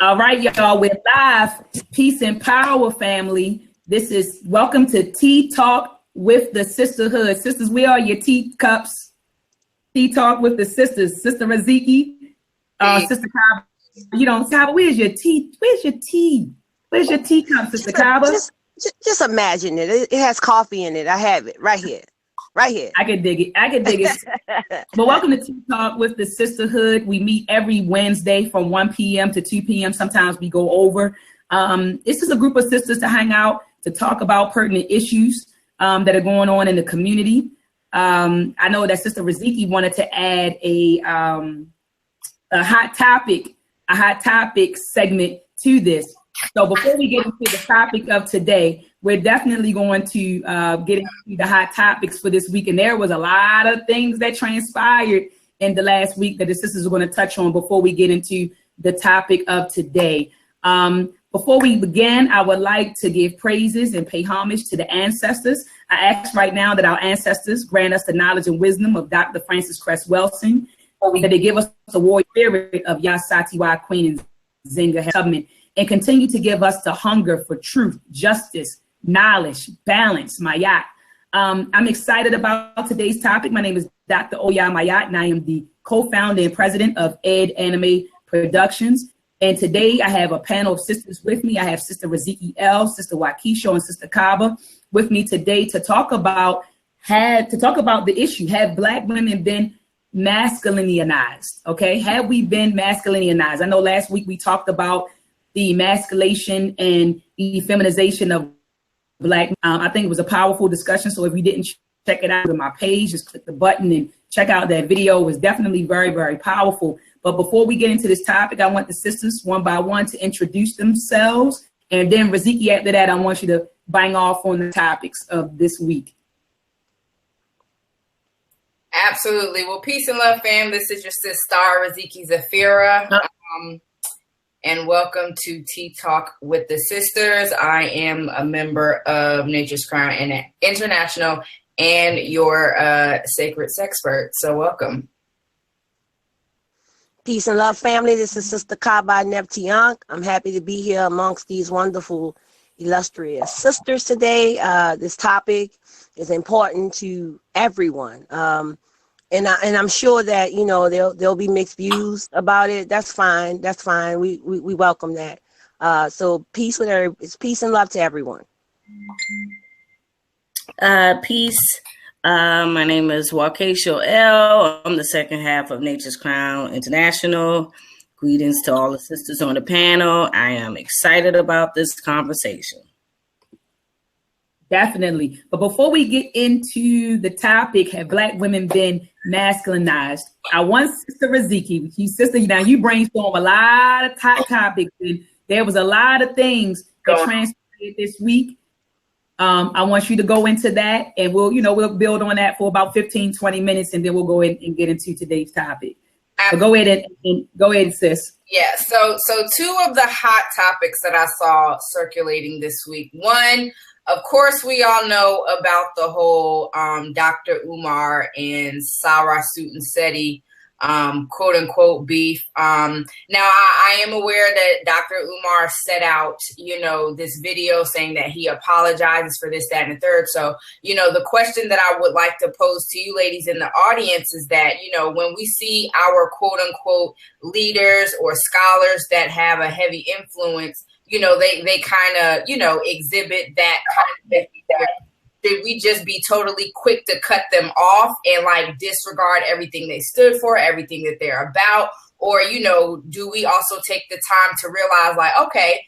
All right, y'all, we're live. Peace and power, family. This is welcome to Tea Talk with the Sisterhood. Sisters, we are your teacups. Tea Talk with the sisters. Sister Raziki, Sister Kaba. You don't, Kaba, where's your tea? Where's your tea? Where's your teacup, Sister Kaba? Just imagine it. It has coffee in it. I have it right here. Right here. I can dig it. But welcome to Tea Talk with the Sisterhood. We meet every Wednesday from 1 p.m. to 2 p.m. Sometimes we go over. This is a group of sisters to hang out, to talk about pertinent issues that are going on in the community. I know that Sister Raziki wanted to add a hot topic segment to this. So before we get into the topic of today, we're definitely going to get into the hot topics for this week. And there was a lot of things that transpired in the last week that the sisters are going to touch on before we get into the topic of today. Before we begin, I would like to give praises and pay homage to the ancestors. I ask right now that our ancestors grant us the knowledge and wisdom of Dr. Francis Cress Welsing, that they give us the warrior spirit of Yasatiwa Queen and Zinga Tubman, and continue to give us the hunger for truth, justice, knowledge, balance, Mayat. I'm excited about today's topic. My name is Dr. Oya Mayat, and I am the co-founder and president of Ed Anime Productions. And today I have a panel of sisters with me. I have Sister Raziki L, Sister Wakisho, and Sister Kaba with me today to talk about the issue. Have Black women been masculinized? Okay, have we been masculinized? I know last week we talked about the emasculation and the feminization of Black. I think it was a powerful discussion. So if you didn't check it out on my page, just click the button and check out that video. It was definitely very, very powerful. But before we get into this topic, I want the sisters one by one to introduce themselves. And then Raziki, after that, I want you to bang off on the topics of this week. Absolutely. Well, peace and love, fam. This is your sister, Raziki Zafira. And welcome to Tea Talk with the Sisters. I am a member of Nature's Crown and International and your sacred sexpert. So welcome. Peace and love, family. This is Sister Kaba Neptiank. I'm happy to be here amongst these wonderful, illustrious sisters today. This topic is important to everyone. And I'm sure that, you know, there'll be mixed views about it. That's fine. That's fine. We welcome that. So peace and love to everyone. Peace. My name is Wakisho L. I'm the second half of Nature's Crown International. Greetings to all the sisters on the panel. I am excited about this conversation. Definitely. But before we get into the topic, have Black women been masculinized? I want Sister Raziki, you brainstorm a lot of topics, and there was a lot of things that transpired this week. I want you to go into that, and we'll build on that for about 15, 20 minutes, and then we'll go ahead and get into today's topic. So go ahead and go ahead, sis. Yeah. So two of the hot topics that I saw circulating this week. One, of course, we all know about the whole Dr. Umar and Sarah Sutanseti quote unquote beef. Now I am aware that Dr. Umar set out, this video saying that he apologizes for this, that, and the third. So, the question that I would like to pose to you ladies in the audience is that, when we see our quote unquote leaders or scholars that have a heavy influence, they kind of, exhibit that kind of behavior. Should we just be totally quick to cut them off and disregard everything they stood for, everything that they're about? Or, do we also take the time to realize okay,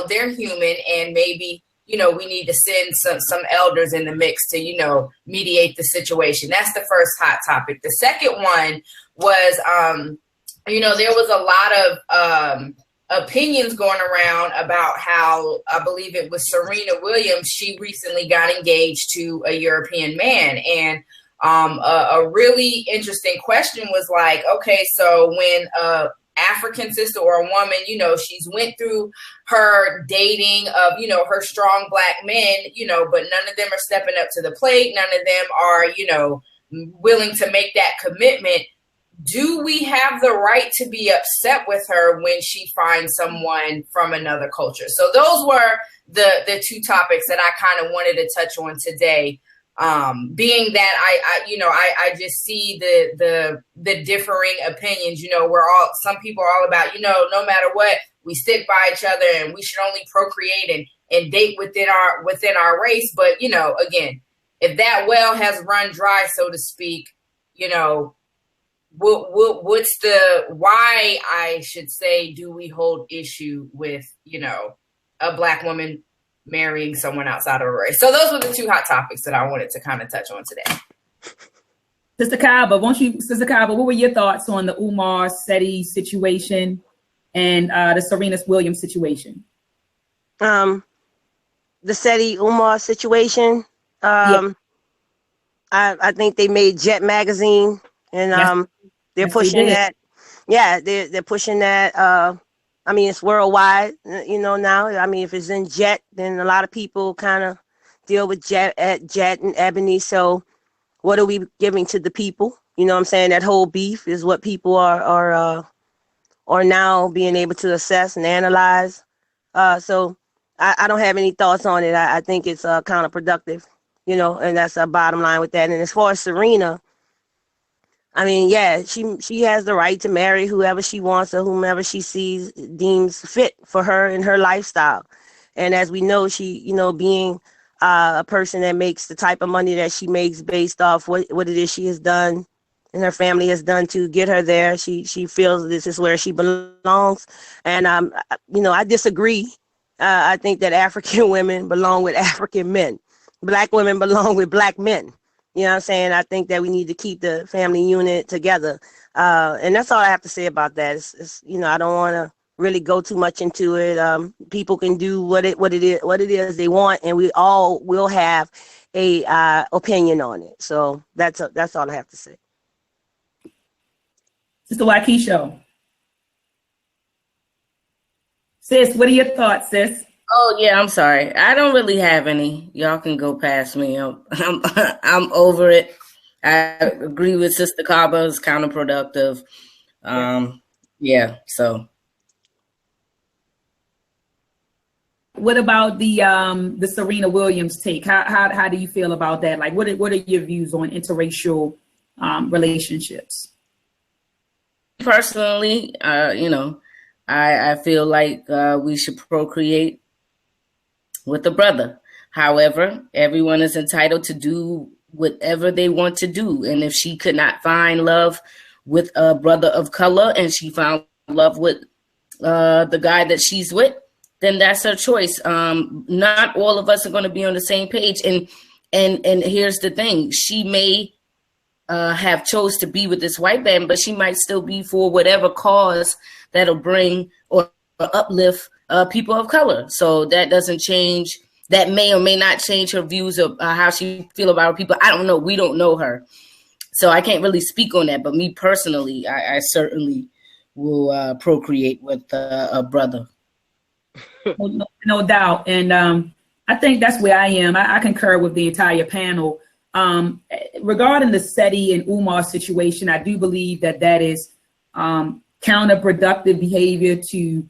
they're human and maybe, we need to send some elders in the mix to, mediate the situation. That's the first hot topic. The second one was, there was a lot of opinions going around about how, I believe it was Serena Williams, she recently got engaged to a European man. And a really interesting question was okay, so when a African sister or a woman, she's went through her dating of, her strong Black men, but none of them are stepping up to the plate. None of them are, willing to make that commitment. do we have the right to be upset with her when she finds someone from another culture? So those were the two topics that I kind of wanted to touch on today. Being that I just see the differing opinions. Some people are all about, no matter what, we stick by each other and we should only procreate and date within our race. But, again, if that well has run dry, so to speak, what's why I should say, do we hold issue with, a Black woman marrying someone outside of a race? So those were the two hot topics that I wanted to kind of touch on today. Sister Kaba, what were your thoughts on the Umar Seti situation and the Serena Williams situation? The Seti Umar situation. I think they made Jet magazine, and they're pushing that. Yeah, they're pushing that. It's worldwide, now. If it's in Jet, then a lot of people kind of deal with Jet and Ebony. So what are we giving to the people? You know what I'm saying? That whole beef is what people are now being able to assess and analyze. So I don't have any thoughts on it. I think it's counterproductive, and that's a bottom line with that. And as far as Serena, she has the right to marry whoever she wants or whomever she deems fit for her and her lifestyle. And as we know, she, being a person that makes the type of money that she makes based off what it is she has done and her family has done to get her there, she feels this is where she belongs. And, I disagree. I think that African women belong with African men. Black women belong with Black men. You know what I'm saying? I think that we need to keep the family unit together. And that's all I have to say about that. It's I don't want to really go too much into it. People can do what it is they want, and we all will have a opinion on it. So that's all I have to say. Sister Waukesha. Sis, what are your thoughts, sis? Oh yeah, I'm sorry. I don't really have any. Y'all can go past me. I'm over it. I agree with Sister Kaba. It's counterproductive. So. What about the Serena Williams take? How do you feel about that? Like, what are your views on interracial relationships? Personally, I feel like we should procreate with a brother. However, everyone is entitled to do whatever they want to do. And if she could not find love with a brother of color and she found love with the guy that she's with, then that's her choice. Not all of us are going to be on the same page. And here's the thing. She may have chose to be with this white man, but she might still be for whatever cause that'll bring or uplift people of color. So that doesn't change. That may or may not change her views of how she feel about people. I don't know. We don't know her. So I can't really speak on that. But me personally, I certainly will procreate with a brother. No doubt. And I think that's where I am. I concur with the entire panel. Regarding the Seti and Umar situation, I do believe that is counterproductive behavior to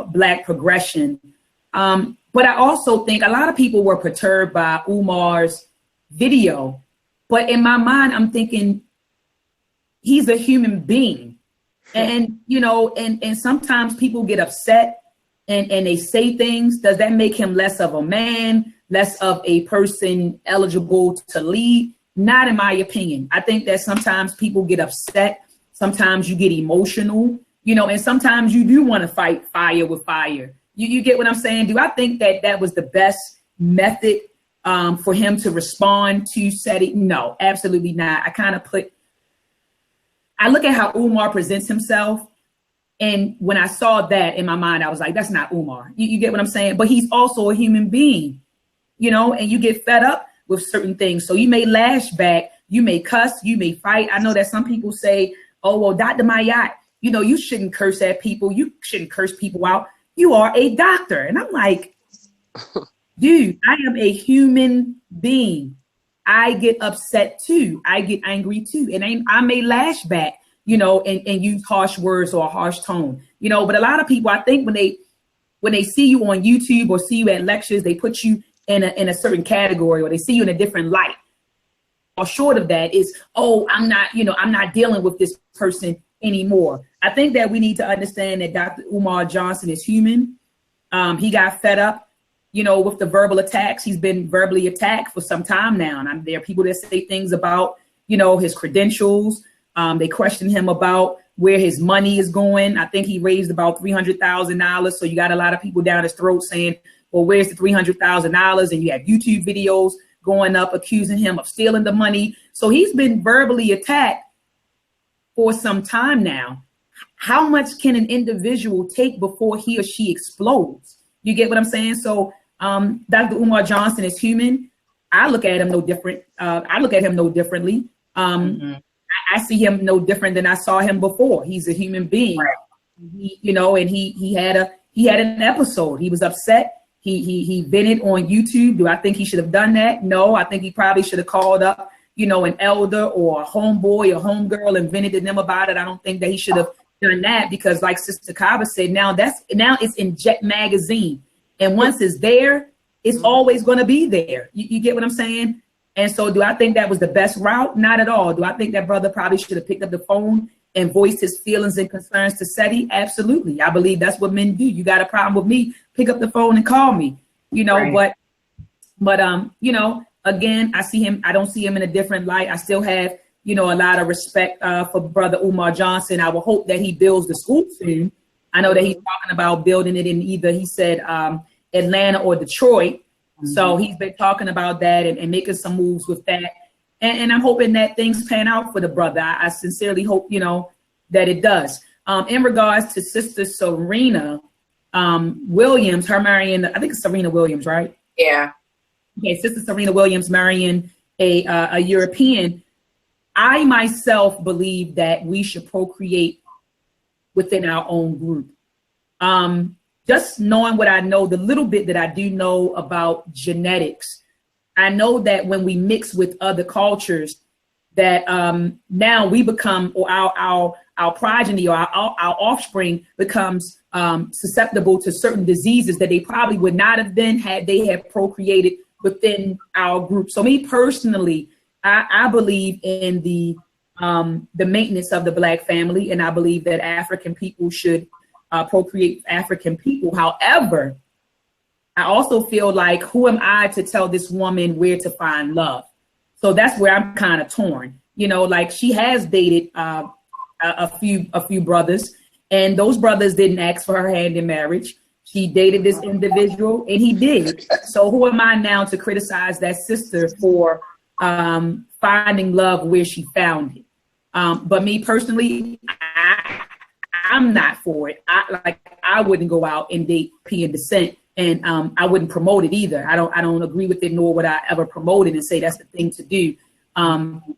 Black progression. But I also think a lot of people were perturbed by Umar's video. But in my mind, I'm thinking he's a human being. And sometimes people get upset and they say things. Does that make him less of a man, less of a person eligible to lead? Not in my opinion. I think that sometimes people get upset. Sometimes you get emotional, and sometimes you do want to fight fire with fire. You get what I'm saying? Do I think that was the best method for him to respond to Seti? No, absolutely not. I look at how Umar presents himself. And when I saw that in my mind, I was like, that's not Umar. You get what I'm saying? But he's also a human being, and you get fed up with certain things. So you may lash back, you may cuss, you may fight. I know that some people say, oh, well, Dr. Mayat, you shouldn't curse at people. You shouldn't curse people out. You are a doctor. And I'm like, dude, I am a human being. I get upset too. I get angry too. And I may lash back, you know, and use harsh words or a harsh tone, you know, but a lot of people, I think when they see you on YouTube or see you at lectures, they put you in a certain category, or they see you in a different light. Or short of that is, oh, I'm not dealing with this person anymore. I think that we need to understand that Dr. Umar Johnson is human. He got fed up, you know, with the verbal attacks. He's been verbally attacked for some time now. And there are people that say things about, you know, his credentials. They question him about where his money is going. I think he raised about $300,000. So you got a lot of people down his throat saying, well, where's the $300,000? And you have YouTube videos going up accusing him of stealing the money. So he's been verbally attacked for some time now. How much can an individual take before he or she explodes? You get what I'm saying? So Dr. Umar Johnson is human. I look at him no different. I look at him no differently. I see him no different than I saw him before. He's a human being, right. He had an episode. He was upset. He vented on YouTube. Do I think he should have done that? No, I think he probably should have called up, you know, an elder or a homeboy or homegirl and vented to them about it. I don't think that he should have done that, because like Sister Kaba said, now it's in Jet Magazine. And once it's there, it's always going to be there. You get what I'm saying? And so do I think that was the best route? Not at all. Do I think that brother probably should have picked up the phone and voiced his feelings and concerns to SETI? Absolutely. I believe that's what men do. You got a problem with me, pick up the phone and call me, you know, right. But you know, again, I don't see him in a different light. I still have, you know, a lot of respect for Brother Umar Johnson. I will hope that he builds the school soon. I know that he's talking about building it in either, he said, Atlanta or Detroit. So he's been talking about that and making some moves with that. And I'm hoping that things pan out for the brother. I sincerely hope, you know, that it does. In regards to Sister Serena Williams, her marrying, I think it's Serena Williams, right? Yeah. Okay, Sister Serena Williams marrying a European. I myself believe that we should procreate within our own group. Just knowing what I know, the little bit that I do know about genetics, I know that when we mix with other cultures, that now we become, or our progeny or our offspring becomes susceptible to certain diseases that they probably would not have been had they had procreated within our group. So me personally, I believe in the maintenance of the Black family, and I believe that African people should procreate African people. However, I also feel like, who am I to tell this woman where to find love? So that's where I'm kind of torn. You know, like she has dated a few brothers, and those brothers didn't ask for her hand in marriage. She dated this individual, and he did. So who am I now to criticize that sister for finding love where she found it? But me personally, I'm not for it. I wouldn't go out and date P and Descent, and I wouldn't promote it either. I don't agree with it, nor would I ever promote it and say that's the thing to do.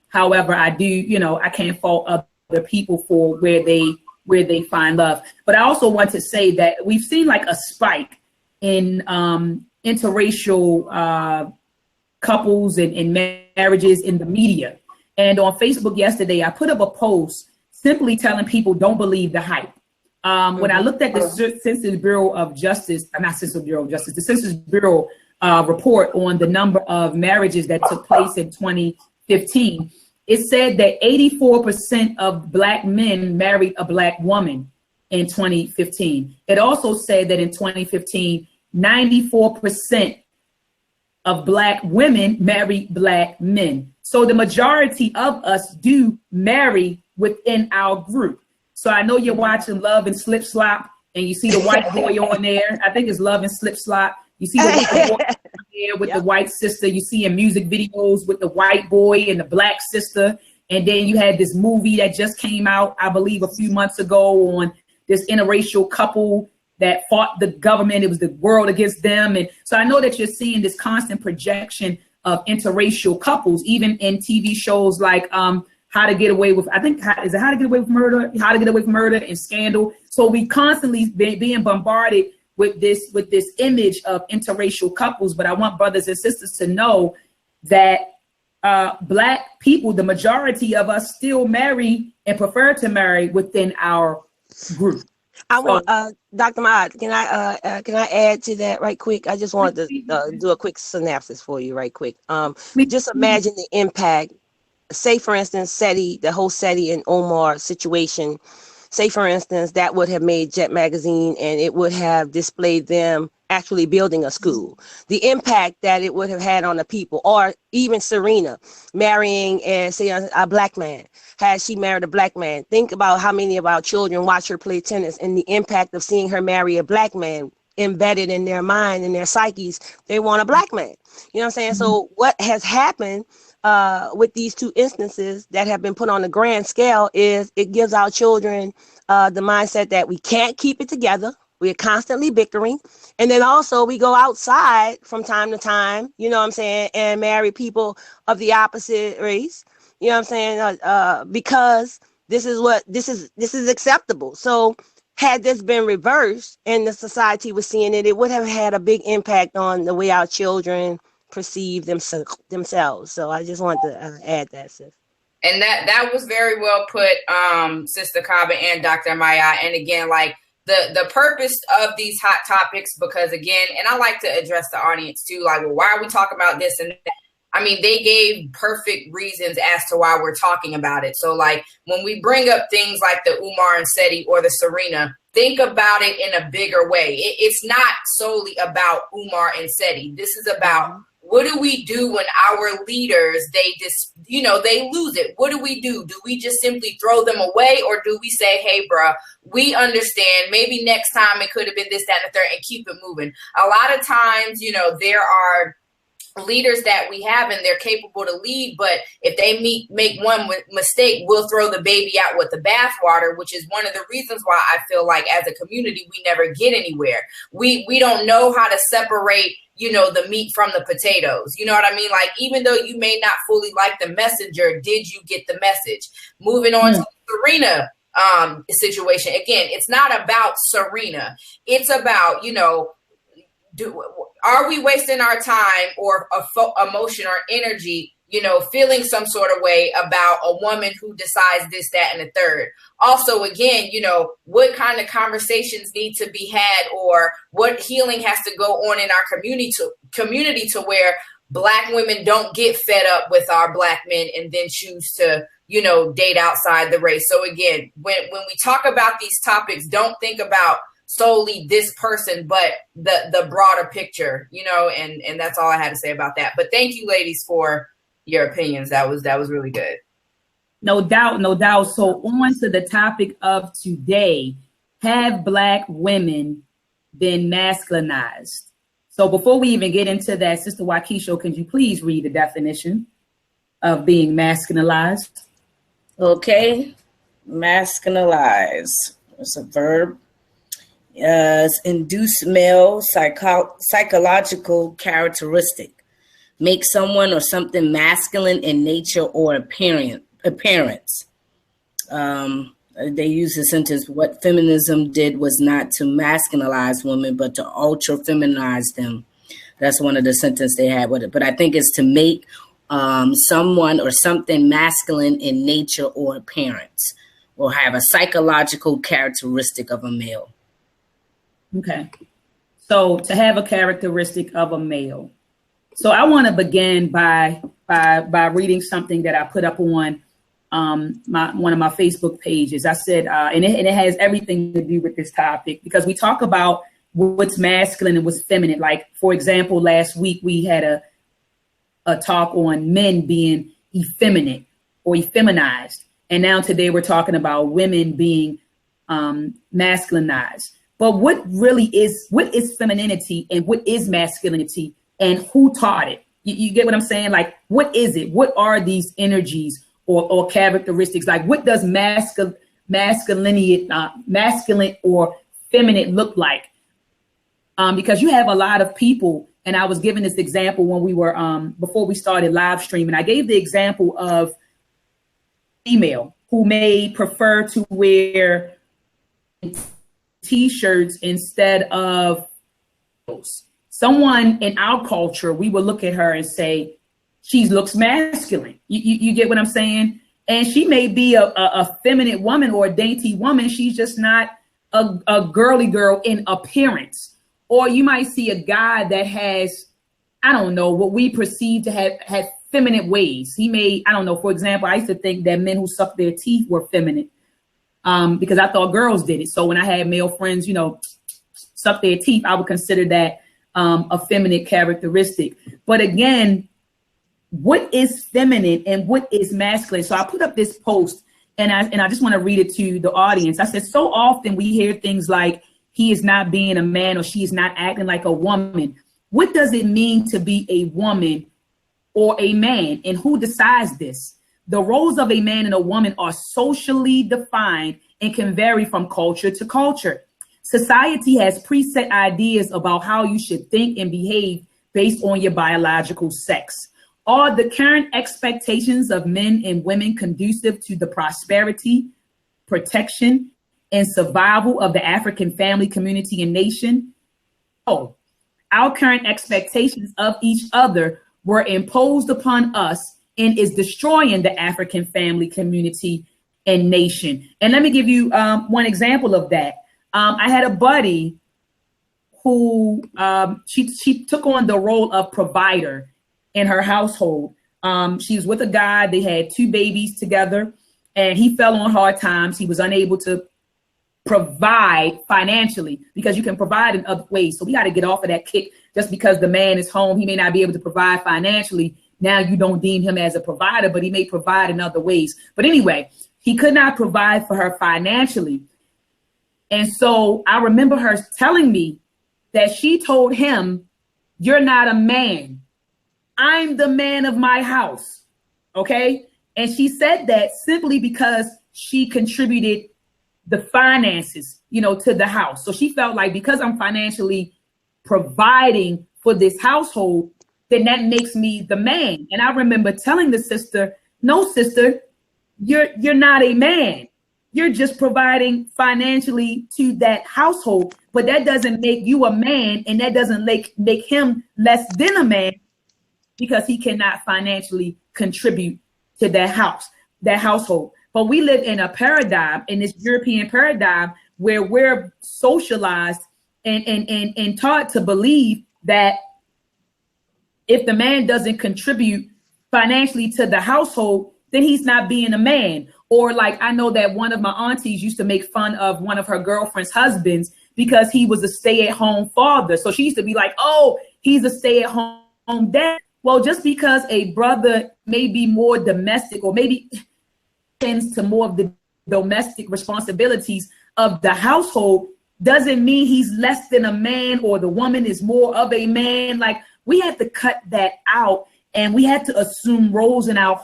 However, I do, you know, I can't fault other people for where they find love. But I also want to say that we've seen like a spike in interracial couples and marriages in the media. And on Facebook yesterday, I put up a post simply telling people don't believe the hype. When I looked at the Census Bureau of Justice, not Census Bureau of Justice, the Census Bureau report on the number of marriages that took place in 2015, it said that 84% of Black men married a Black woman in 2015. It also said that in 2015, 94% of Black women marry Black men. So the majority of us do marry within our group. So I know you're watching Love and Slip Slop, and you see the white boy on there. I think it's Love and Slip Slop. You see the white boy on there with the white sister. You see in music videos with the white boy and the Black sister. And then you had this movie that just came out, I believe, a few months ago on this interracial couple that fought the government. It was the world against them. And so I know that you're seeing this constant projection of interracial couples, even in TV shows like How to Get Away with, I think, How to Get Away with Murder, How to Get Away with Murder and Scandal. So we constantly being bombarded with this image of interracial couples. But I want brothers and sisters to know that Black people, the majority of us still marry and prefer to marry within our group. I want Dr. Maad, can I add to that right quick? I just wanted to do a quick synopsis for you right quick. Just imagine the impact. Say, for instance, SETI, the whole SETI and Omar situation. Say, for instance, that would have made Jet Magazine and it would have displayed them actually building a school. The impact that it would have had on the people, or even Serena marrying, say, a black man. Had she married a black man, think about how many of our children watch her play tennis and the impact of seeing her marry a black man embedded in their mind and their psyches. They want a black man. You know what I'm saying? So what has happened with these two instances that have been put on the grand scale is it gives our children the mindset that we can't keep it together. We're constantly bickering. And then also we go outside from time to time, you know what I'm saying, and marry people of the opposite race, you know what I'm saying, because this is acceptable. So had this been reversed and the society was seeing it, it would have had a big impact on the way our children perceive themselves. So I just want to add that, sis. And that was very well put, Sister Kaba and Dr. Maya. And again, like the purpose of these hot topics, because again, and I like to address the audience too, like, well, why are we talking about this and that? I mean, they gave perfect reasons as to why we're talking about it. So like when we bring up things like the Umar and Seti or the Serena, think about it in a bigger way. It's not solely about Umar and Seti. This is about what do we do when our leaders, they lose it? What do? Do we just simply throw them away, or do we say, hey, bruh, we understand, maybe next time it could have been this, that, and the third, and keep it moving? A lot of times, there are leaders that we have and they're capable to lead, but if they make one mistake, we'll throw the baby out with the bathwater, which is one of the reasons why I feel like as a community we never get anywhere. We don't know how to separate the meat from the potatoes. You know what I mean? Like, even though you may not fully like the messenger, did you get the message? Moving on to the Serena situation. Again, it's not about Serena. It's about, are we wasting our time or emotion or energy, feeling some sort of way about a woman who decides this, that, and the third? Also, again, what kind of conversations need to be had, or what healing has to go on in our community to where Black women don't get fed up with our Black men and then choose to, date outside the race. So again, when we talk about these topics, don't think about solely this person, but the broader picture, and that's all I had to say about that. But thank you, ladies, for your opinions. That was really good. No doubt, no doubt. So on to the topic of today, have Black women been masculinized? So before we even get into that, Sister Waukesha, can you please read the definition of being masculinized? Okay, masculinize. It's a verb. Induce male psychological characteristic. Make someone or something masculine in nature or appearance. They use the sentence, what feminism did was not to masculinize women, but to ultra feminize them. That's one of the sentences they had with it. But I think it's to make someone or something masculine in nature or appearance, or have a psychological characteristic of a male. Okay. So to have a characteristic of a male. So I want to begin by reading something that I put up on one of my Facebook pages. I said, and it has everything to do with this topic, because we talk about what's masculine and what's feminine. Like, for example, last week we had a talk on men being effeminate or effeminized. And now today we're talking about women being masculinized. But what is femininity and what is masculinity, and who taught it? You get what I'm saying? Like, what is it? What are these energies or characteristics? Like, what does masculine or feminine look like? Because you have a lot of people, and I was giving this example when we were, before we started live streaming, I gave the example of female who may prefer to wear T-shirts instead of someone in our culture. We would look at her and say, she looks masculine. You get what I'm saying? And she may be a feminine woman or a dainty woman. She's just not a girly girl in appearance. Or you might see a guy that has, I don't know, what we perceive to have feminine ways. He may, I don't know, for example, I used to think that men who suck their teeth were feminine because I thought girls did it. So when I had male friends, suck their teeth, I would consider that a feminine characteristic. But again, what is feminine and what is masculine? So I put up this post and I just want to read it to the audience. I said, so often we hear things like, he is not being a man or she is not acting like a woman. What does it mean to be a woman or a man? And who decides this? The roles of a man and a woman are socially defined and can vary from culture to culture. Society has preset ideas about how you should think and behave based on your biological sex. Are the current expectations of men and women conducive to the prosperity, protection, and survival of the African family, community, and nation? Oh, our current expectations of each other were imposed upon us and is destroying the African family, community, and nation. And let me give you one example of that. I had a buddy who she took on the role of provider in her household. She was with a guy. They had 2 babies together, and he fell on hard times. He was unable to provide financially because you can provide in other ways. So we got to get off of that kick. Just because the man is home, he may not be able to provide financially. Now you don't deem him as a provider, but he may provide in other ways. But anyway, he could not provide for her financially. And so I remember her telling me that she told him, "You're not a man. I'm the man of my house." Okay. And she said that simply because she contributed the finances, to the house. So she felt like because I'm financially providing for this household, then that makes me the man. And I remember telling the sister, "No, sister, you're not a man. You're just providing financially to that household, but that doesn't make you a man, and that doesn't make him less than a man because he cannot financially contribute to that household." But we live in a paradigm, in this European paradigm, where we're socialized and taught to believe that if the man doesn't contribute financially to the household, then he's not being a man. Or like, I know that one of my aunties used to make fun of one of her girlfriend's husbands because he was a stay-at-home father. So she used to be like, "Oh, he's a stay-at-home dad." Well, just because a brother may be more domestic or maybe tends to more of the domestic responsibilities of the household doesn't mean he's less than a man or the woman is more of a man. Like, we have to cut that out, and we have to assume roles in our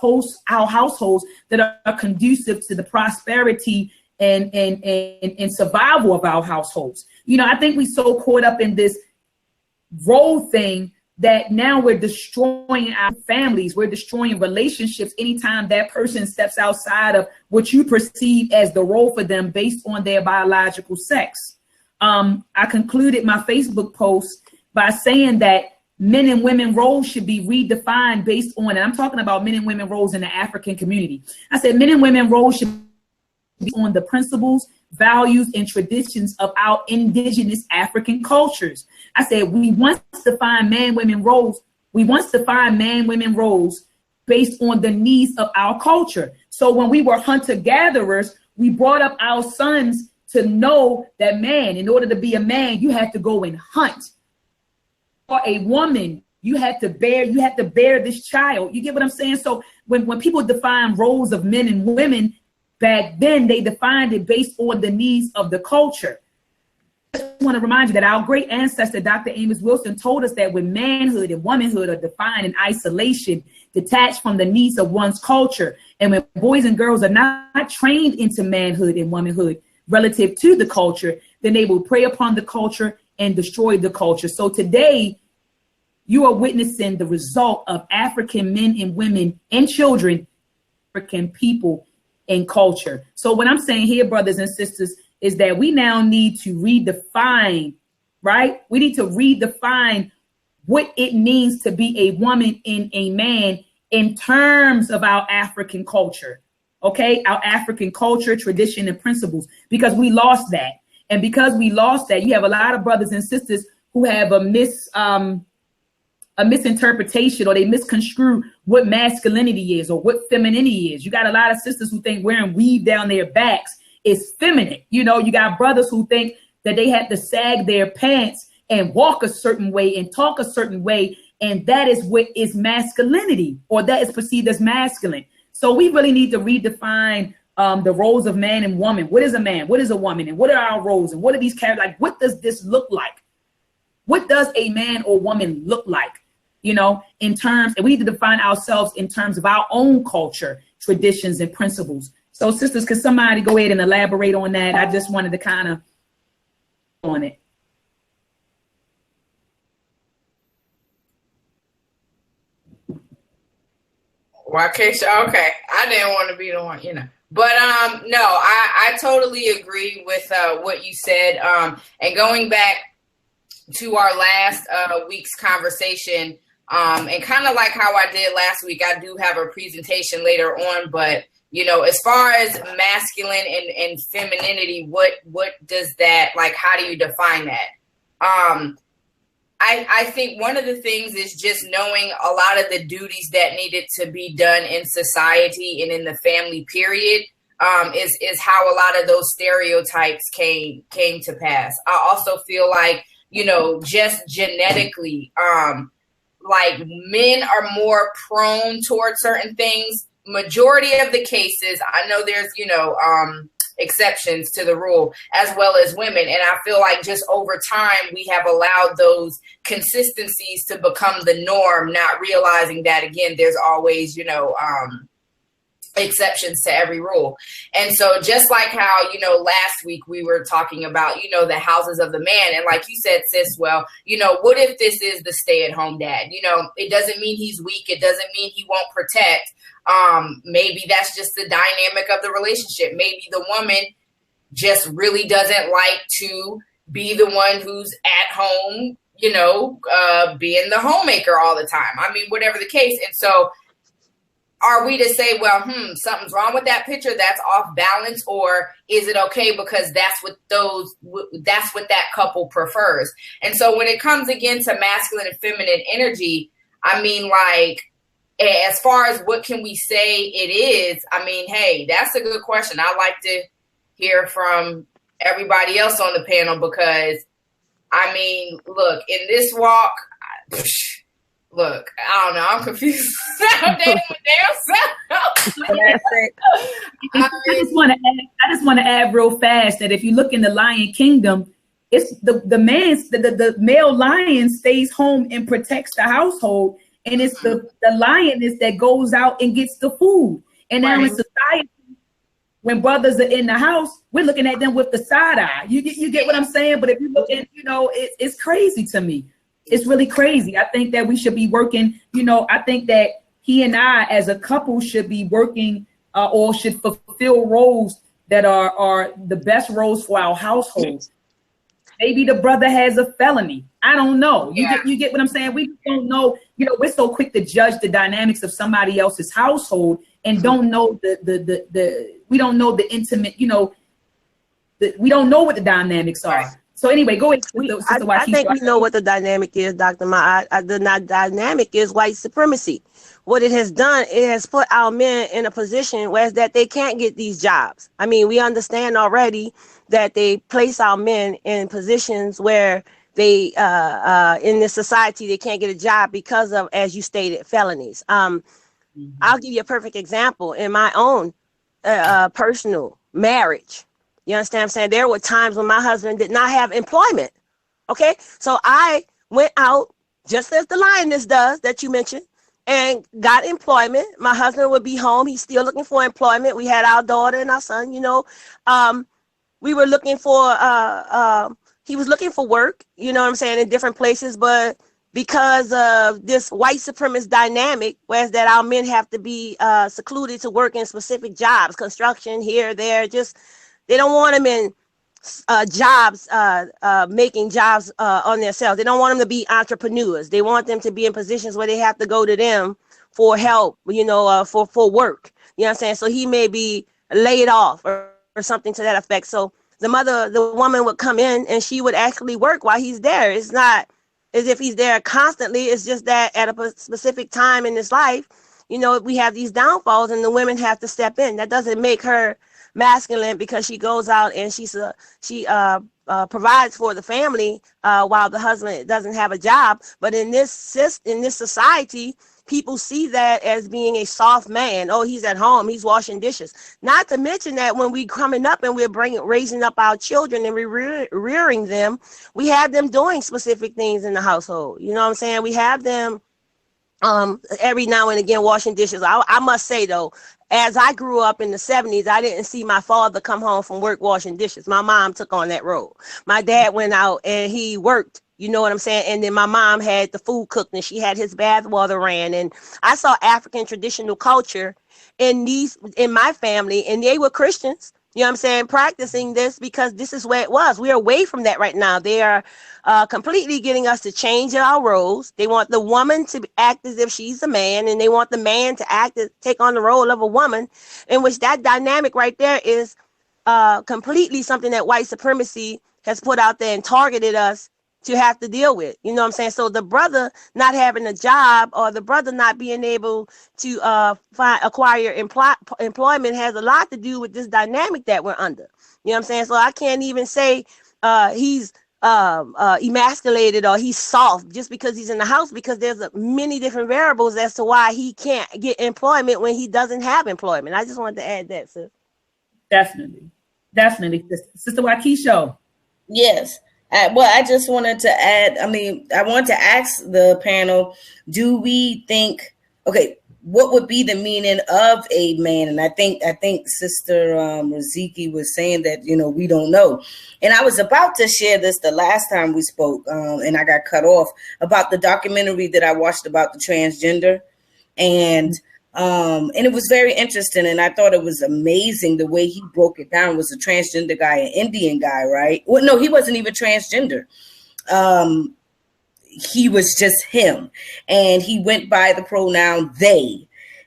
households that are conducive to the prosperity and survival of our households. I think we so caught up in this role thing that now we're destroying our families. We're destroying relationships anytime that person steps outside of what you perceive as the role for them based on their biological sex. I concluded my Facebook post by saying that men and women roles should be redefined based on, and I'm talking about men and women roles in the African community. I said men and women roles should be on the principles, values, and traditions of our indigenous African cultures. I said we once defined man-women roles. We once defined man-women roles based on the needs of our culture. So when we were hunter-gatherers, we brought up our sons to know that, man, in order to be a man, you have to go and hunt. For a woman, you have to bear this child. You get what I'm saying? So when people define roles of men and women back then, they defined it based on the needs of the culture. I just want to remind you that our great ancestor, Dr. Amos Wilson, told us that when manhood and womanhood are defined in isolation, detached from the needs of one's culture, and when boys and girls are not trained into manhood and womanhood relative to the culture, then they will prey upon the culture and destroy the culture. So today, you are witnessing the result of African men and women and children, African people and culture. So what I'm saying here, brothers and sisters, is that we now need to redefine, right? We need to redefine what it means to be a woman and a man in terms of our African culture, okay? Our African culture, tradition, and principles, because we lost that. And because we lost that, you have a lot of brothers and sisters who have a misinterpretation, or they misconstrue what masculinity is or what femininity is. You got a lot of sisters who think wearing weave down their backs is feminine. You know, you got brothers who think that they have to sag their pants and walk a certain way and talk a certain way, and that is what is masculinity, or that is perceived as masculine. So we really need to redefine the roles of man and woman. What is a man? What is a woman? And what are our roles? And what are these characters? Like, what does this look like? What does a man or woman look like? You know, in terms, and we need to define ourselves in terms of our own culture, traditions, and principles. So sisters, could somebody go ahead and elaborate on that? I just wanted to kind of on it. Waukesha, okay. I didn't want to be the one, you know. But no, I totally agree with what you said. And going back to our last week's conversation, and kind of like how I did last week, I do have a presentation later on, but you know, as far as masculine and femininity, what does that, like, how do you define that? I think one of the things is just knowing a lot of the duties that needed to be done in society and in the family period, is how a lot of those stereotypes came to pass. I also feel like, you know, just genetically, like men are more prone towards certain things. Majority of the cases, I know there's, you know, exceptions to the rule, as well as women. And I feel like just over time, we have allowed those consistencies to become the norm, not realizing that, again, there's always, you know, exceptions to every rule. And so just like how, you know, last week we were talking about, you know, the houses of the man. And like you said, sis, well, you know, what if this is the stay-at-home dad? You know, it doesn't mean he's weak. It doesn't mean he won't protect. Maybe that's just the dynamic of the relationship. Maybe the woman just really doesn't like to be the one who's at home, you know, being the homemaker all the time. I mean, whatever the case. And so are we to say, well, something's wrong with that picture, that's off balance, or is it okay because that's what that couple prefers? And so when it comes again to masculine and feminine energy, I mean, like, as far as what can we say it is, I mean, hey, that's a good question. I'd like to hear from everybody else on the panel, because, I mean, look, in this walk, look, I don't know, I'm confused. I just want to add real fast that if you look in the Lion Kingdom, it's the male lion stays home and protects the household. And it's the lioness that goes out and gets the food. And now in society, when brothers are in the house, we're looking at them with the side eye. You get what I'm saying? But if you look at, you know, it's crazy to me. It's really crazy. I think that we should be working, you know, I think that he and I as a couple should be working or should fulfill roles that are the best roles for our households. Maybe the brother has a felony. I don't know. You get what I'm saying? We don't know. You know, we're so quick to judge the dynamics of somebody else's household and don't know we don't know the intimate, you know, we don't know what the dynamics are. Right. So anyway, go ahead. I think we know what the dynamic is, Dr. Ma. The dynamic is white supremacy. What it has done, it has put our men in a position where that they can't get these jobs. I mean, we understand already that they place our men in positions where they, in this society, they can't get a job because of, as you stated, felonies. I'll give you a perfect example in my own personal marriage. You understand what I'm saying? There were times when my husband did not have employment. Okay. So I went out just as the lioness does that you mentioned and got employment. My husband would be home. He's still looking for employment. We had our daughter and our son, you know, we were looking for, he was looking for work, you know what I'm saying, in different places. But because of this white supremacist dynamic, whereas that our men have to be secluded to work in specific jobs, construction here, there, just, they don't want them in jobs, making jobs on themselves. They don't want them to be entrepreneurs. They want them to be in positions where they have to go to them for help, for work. You know what I'm saying? So he may be laid off or something to that effect. So the woman would come in and she would actually work while he's there. It's not as if he's there constantly. It's just that at a specific time in his life, we have these downfalls and the women have to step in. That doesn't make her masculine because she goes out and she provides for the family while the husband doesn't have a job. But in this society, people see that as being a soft man. Oh, he's at home, he's washing dishes. Not to mention that when we coming up and we're raising up our children and we're rearing them, we have them doing specific things in the household. You know what I'm saying? We have them every now and again washing dishes. I must say though, as I grew up in the 70s, I didn't see my father come home from work washing dishes. My mom took on that role. My dad went out and he worked, you know what I'm saying? And then my mom had the food cooked and she had his bath water ran. And I saw African traditional culture in my family, and they were Christians. You know what I'm saying? Practicing this because this is where it was. We're away from that right now. They are completely getting us to change our roles. They want the woman to act as if she's a man, and they want the man to take on the role of a woman, in which that dynamic right there is completely something that white supremacy has put out there and targeted us to have to deal with. You know what I'm saying? So the brother not having a job or the brother not being able to acquire employment has a lot to do with this dynamic that we're under. You know what I'm saying? So I can't even say he's emasculated or he's soft just because he's in the house, because there's many different variables as to why he can't get employment when he doesn't have employment. I just wanted to add that, sis. Definitely. Sister Waukesha. Yes. I just wanted to add, I want to ask the panel, do we think, what would be the meaning of a man? And I think Sister Raziki was saying that, we don't know. And I was about to share this the last time we spoke, and I got cut off, about the documentary that I watched about the transgender. And it was very interesting, and I thought it was amazing the way he broke it down. It was a transgender guy, an Indian guy, right? Well, no, he wasn't even transgender. He was just him, and he went by the pronoun they.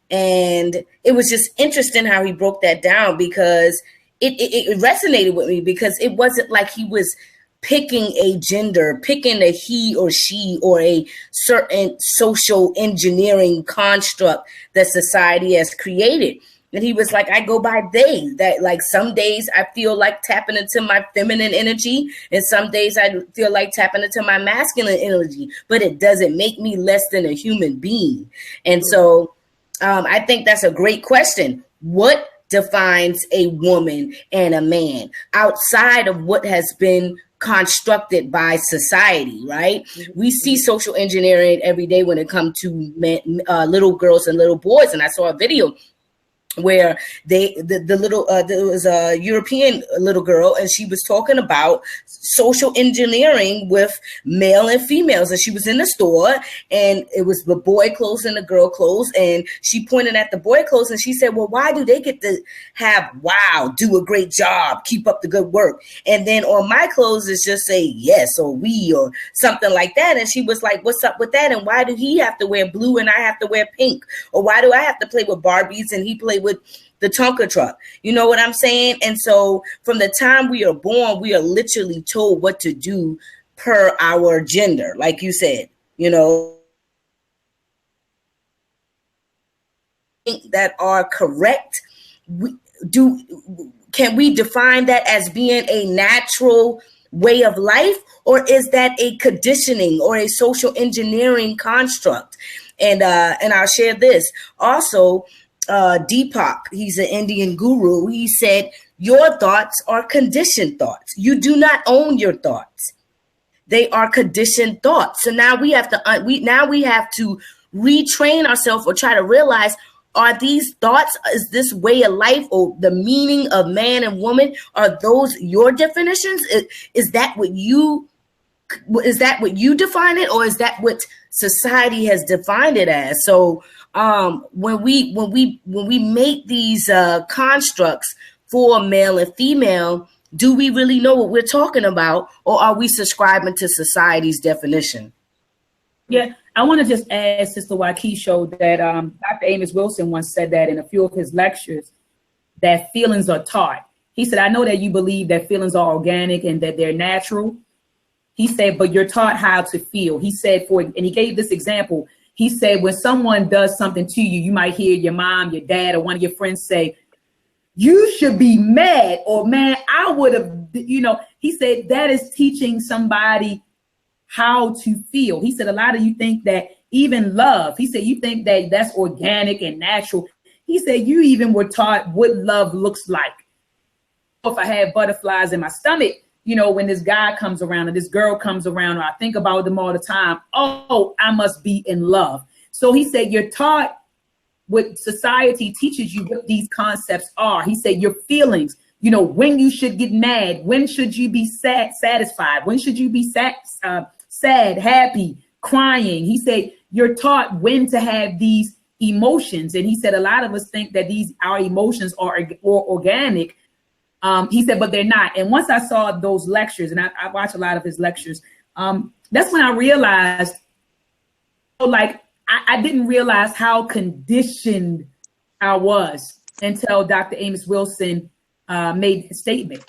And it was just interesting how he broke that down, because it resonated with me, because it wasn't like he was picking a gender, picking a he or she or a certain social engineering construct that society has created. And he was like, I go by they, that like some days I feel like tapping into my feminine energy, and some days I feel like tapping into my masculine energy, but it doesn't make me less than a human being. And so I think that's a great question. What defines a woman and a man outside of what has been constructed by society, right? We see social engineering every day when it comes to little girls and little boys. And I saw a video where there was a European little girl, and she was talking about social engineering with male and females. And she was in the store, and it was the boy clothes and the girl clothes. And she pointed at the boy clothes and she said, well, why do they get to have, wow, do a great job, keep up the good work? And then on my clothes, it's just say yes or we or something like that. And she was like, what's up with that? And why do he have to wear blue and I have to wear pink? Or why do I have to play with Barbies and he play with the Tonka truck? You know what I'm saying? And so from the time we are born, we are literally told what to do per our gender, like you said, that are correct. Can we define that as being a natural way of life, or is that a conditioning or a social engineering construct? And I'll share this also. Deepak, he's an Indian guru. He said, your thoughts are conditioned thoughts. You do not own your thoughts. They are conditioned thoughts. So now we have to retrain ourselves, or try to realize, are these thoughts, is this way of life, or the meaning of man and woman, are those your definitions? Is that what you define it, or is that what society has defined it as? So when we make these constructs for male and female, do we really know what we're talking about, or are we subscribing to society's definition? Yeah, I want to just add, Sister Waukesha, that Dr. Amos Wilson once said that in a few of his lectures, that feelings are taught. He said, I know that you believe that feelings are organic and that they're natural. He said, but you're taught how to feel. He said, and he gave this example. He said, when someone does something to you, you might hear your mom, your dad, or one of your friends say, you should be mad, or man, I would have, he said that is teaching somebody how to feel. He said, a lot of you think that even love, he said, you think that that's organic and natural. He said, you even were taught what love looks like. If I had butterflies in my stomach, when this guy comes around or this girl comes around, or I think about them all the time, oh, I must be in love. So he said, you're taught what society teaches you what these concepts are. He said, your feelings, when you should get mad, when should you be satisfied, when should you be sad, happy, crying. He said, you're taught when to have these emotions. And he said, a lot of us think that our emotions are organic. He said, but they're not. And once I saw those lectures, and I watch a lot of his lectures, that's when I realized, I didn't realize how conditioned I was until Dr. Amos Wilson made a statement.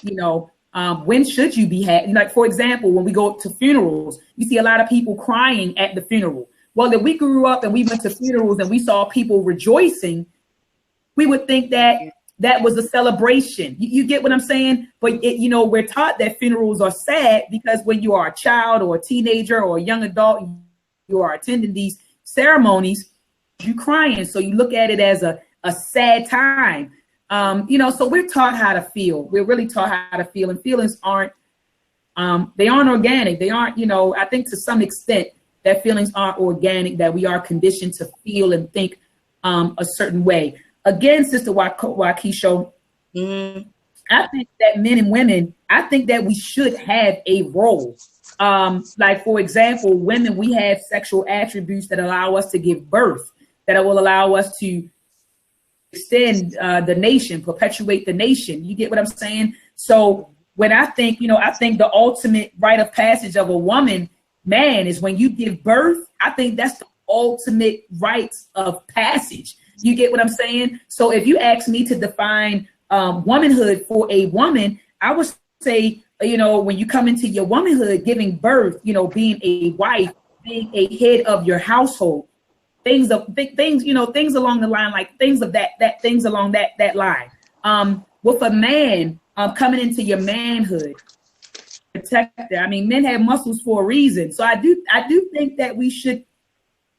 When should you be happy? Like, for example, when we go to funerals, you see a lot of people crying at the funeral. Well, if we grew up and we went to funerals and we saw people rejoicing, we would think that was a celebration. You get what I'm saying? But, we're taught that funerals are sad because when you are a child or a teenager or a young adult, you are attending these ceremonies, you crying. So you look at it as a sad time. So we're taught how to feel. We're really taught how to feel, and feelings aren't organic. They aren't, I think to some extent that feelings aren't organic, that we are conditioned to feel and think a certain way. Again, Sister Waukesha, I think that men and women, I think that we should have a role. Like, for example, women, we have sexual attributes that allow us to give birth, that will allow us to extend the nation, perpetuate the nation. You get what I'm saying? So when I think the ultimate rite of passage of a woman, man, is when you give birth. I think that's the ultimate rites of passage. You get what I'm saying? So if you ask me to define womanhood for a woman, I would say, when you come into your womanhood, giving birth, being a wife, being a head of your household, things along the line, like things along that line. With a man coming into your manhood, protector. I mean, men have muscles for a reason. So I do think that we should,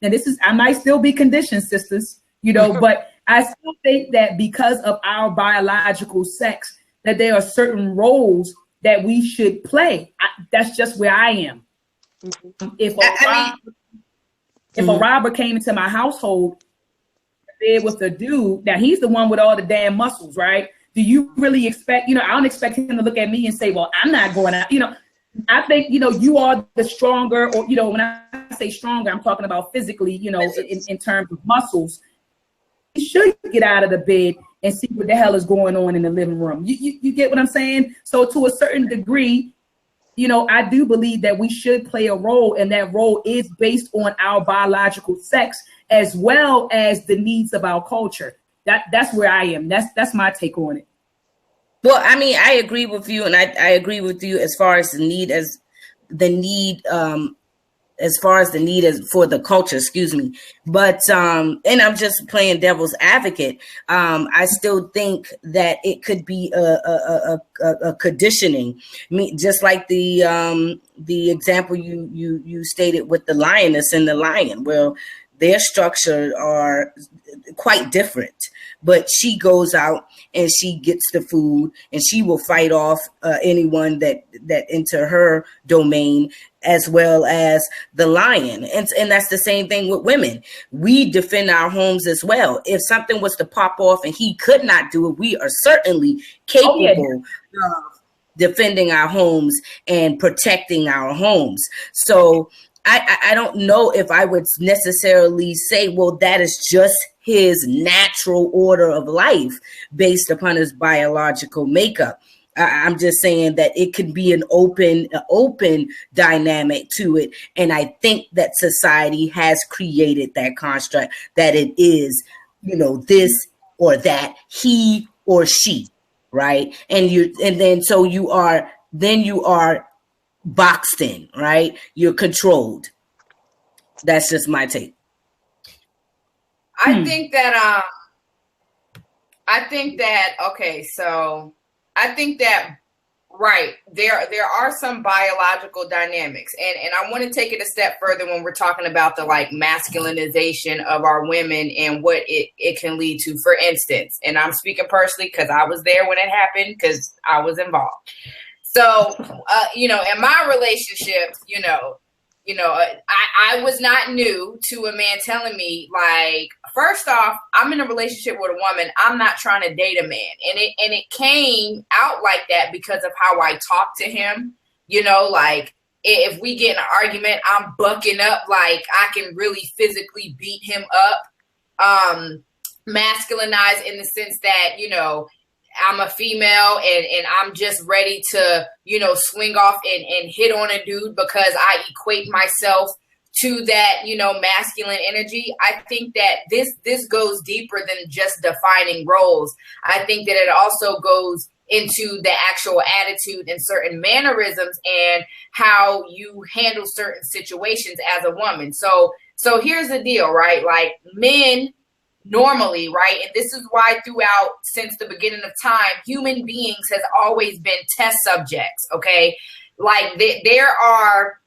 and I might still be conditioned, sisters, but I still think that because of our biological sex, that there are certain roles that we should play. That's just where I am. If a robber came into my household, bed with a dude, now he's the one with all the damn muscles, right? Do you really expect, I don't expect him to look at me and say, well, I'm not going out. I think, you are the stronger, or, when I say stronger, I'm talking about physically, in terms of muscles. You should get out of the bed and see what the hell is going on in the living room. You get what I'm saying? So to a certain degree, I do believe that we should play a role, and that role is based on our biological sex as well as the needs of our culture. That's where I am. That's my take on it. Well, I mean, I agree with you, and I agree with you as far as the need for the culture, excuse me. But, and I'm just playing devil's advocate. I still think that it could be a conditioning. I mean, just like the example you stated with the lioness and the lion. Well, their structure are quite different, but she goes out and she gets the food, and she will fight off anyone that enter her domain, as well as the lion. And that's the same thing with women. We defend our homes as well. If something was to pop off and he could not do it, we are certainly capable of defending our homes and protecting our homes. So I don't know if I would necessarily say, well, that is just his natural order of life based upon his biological makeup. I'm just saying that it could be an open dynamic to it. And I think that society has created that construct that it is, this or that, he or she, right? And then you are boxed in, right? You're controlled. That's just my take. I think that right, there are some biological dynamics, and I want to take it a step further when we're talking about the like masculinization of our women and what it can lead to. For instance, and I'm speaking personally because I was there when it happened, because I was involved. So in my relationships, I was not new to a man telling me, like, first off, I'm in a relationship with a woman. I'm not trying to date a man. And it came out like that because of how I talk to him. Like, if we get in an argument, I'm bucking up like I can really physically beat him up. Masculinized in the sense that, I'm a female and I'm just ready to, swing off and hit on a dude because I equate myself to that, masculine energy. I think that this goes deeper than just defining roles. I think that it also goes into the actual attitude and certain mannerisms and how you handle certain situations as a woman. So here's the deal, right? Like, men normally, right? And this is why throughout, since the beginning of time, human beings has always been test subjects, okay? Like, there are,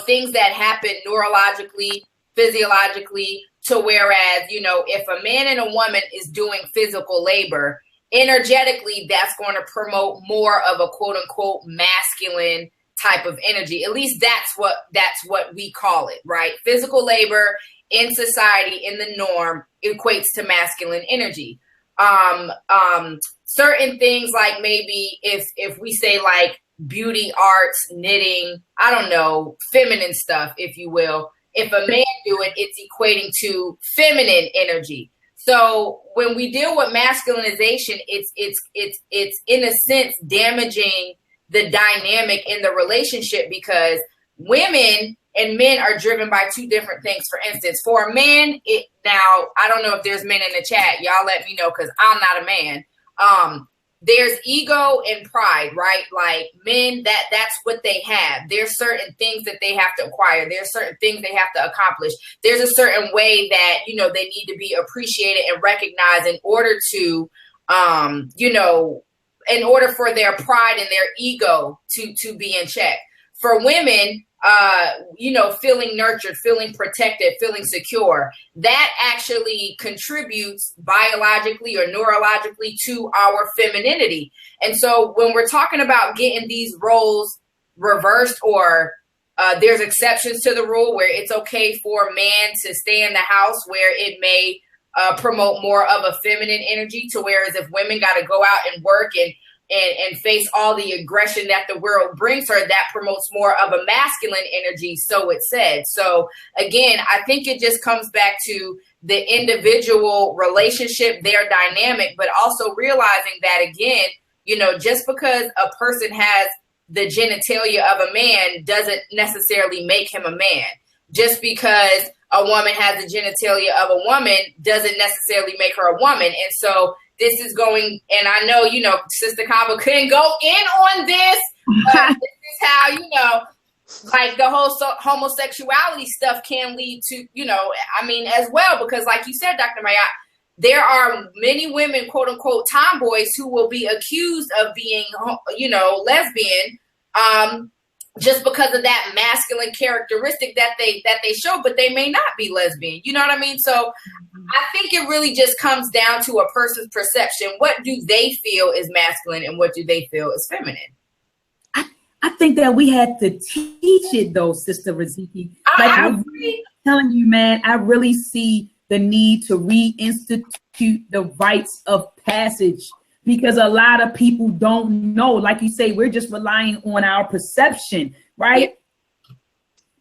things that happen neurologically, physiologically, to whereas, if a man and a woman is doing physical labor, energetically, that's going to promote more of a quote unquote masculine type of energy. At least that's what we call it, right? Physical labor in society, in the norm, equates to masculine energy. Certain things, like maybe if we say like beauty, arts, knitting, I don't know, feminine stuff, if you will. If a man do it, it's equating to feminine energy. So when we deal with masculinization, it's in a sense damaging the dynamic in the relationship, because women and men are driven by two different things. For instance, for a man, now I don't know if there's men in the chat. Y'all let me know, because I'm not a man. There's ego and pride, right? Like, men, that's what they have. There's certain things that they have to acquire. There's certain things they have to accomplish. There's a certain way that, they need to be appreciated and recognized in order to, in order for their pride and their ego to be in check. For women, feeling nurtured, feeling protected, feeling secure, that actually contributes biologically or neurologically to our femininity. And so when we're talking about getting these roles reversed, or there's exceptions to the rule where it's okay for a man to stay in the house, where it may promote more of a feminine energy, to whereas if women got to go out and work and face all the aggression that the world brings her, that promotes more of a masculine energy, so it said. So again, I think it just comes back to the individual relationship, their dynamic, but also realizing that, again, just because a person has the genitalia of a man doesn't necessarily make him a man. Just because a woman has the genitalia of a woman doesn't necessarily make her a woman. And so this is going, and I know, Sister Kaba couldn't go in on this, but this is how, like, the whole homosexuality stuff can lead to, as well, because like you said, Dr. Maya, there are many women, quote unquote, tomboys, who will be accused of being, lesbian, just because of that masculine characteristic that they show, but they may not be lesbian. You know what I mean? So I think it really just comes down to a person's perception. What do they feel is masculine and what do they feel is feminine? I think that we had to teach it, though, Sister Riziki. Like, I'm telling you, man, I really see the need to reinstitute the rites of passage, because a lot of people don't know. Like you say, we're just relying on our perception, right? Yeah.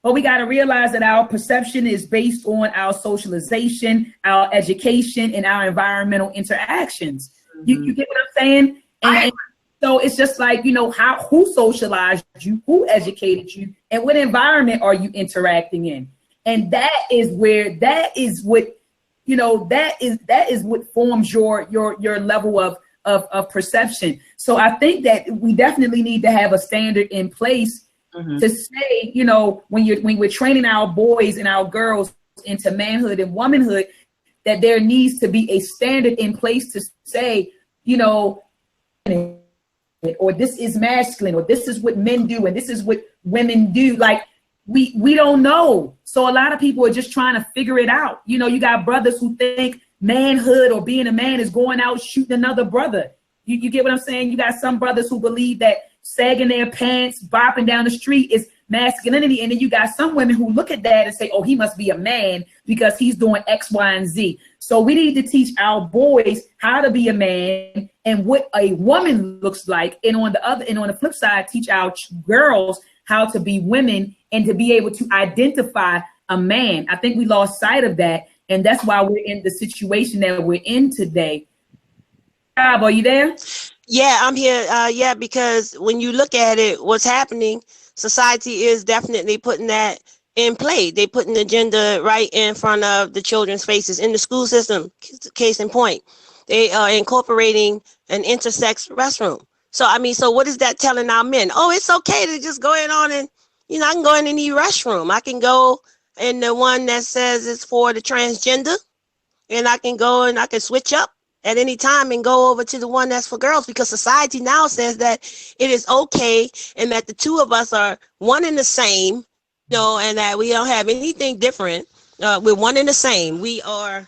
But we got to realize that our perception is based on our socialization, our education, and our environmental interactions. Mm-hmm. You get what I'm saying? So it's just like, who socialized you, who educated you, and what environment are you interacting in? And that is what forms your level of perception. So I think that we definitely need to have a standard in place to say, when we're training our boys and our girls into manhood and womanhood, that there needs to be a standard in place to say, or this is masculine, or this is what men do, and this is what women do. Like, we don't know. So a lot of people are just trying to figure it out. You got brothers who think manhood or being a man is going out shooting another brother. You get what I'm saying? You got some brothers who believe that sagging their pants, bopping down the street is masculinity. And then you got some women who look at that and say, oh, he must be a man because he's doing X, Y, and Z. So we need to teach our boys how to be a man and what a woman looks like. And on the flip side, teach our girls how to be women and to be able to identify a man. I think we lost sight of that. And that's why we're in the situation that we're in today. Bob, are you there? Yeah, I'm here. Because when you look at it, what's happening, society is definitely putting that in play. They put an agenda right in front of the children's faces in the school system. Case in point, they are incorporating an intersex restroom. So, so what is that telling our men? Oh, it's okay to just go in on and, I can go in any restroom. I can go in the one that says it's for the transgender, and I can go and I can switch up at any time and go over to the one that's for girls, because society now says that it is okay and that the two of us are one and the same, and that we don't have anything different. We're one and the same. We are,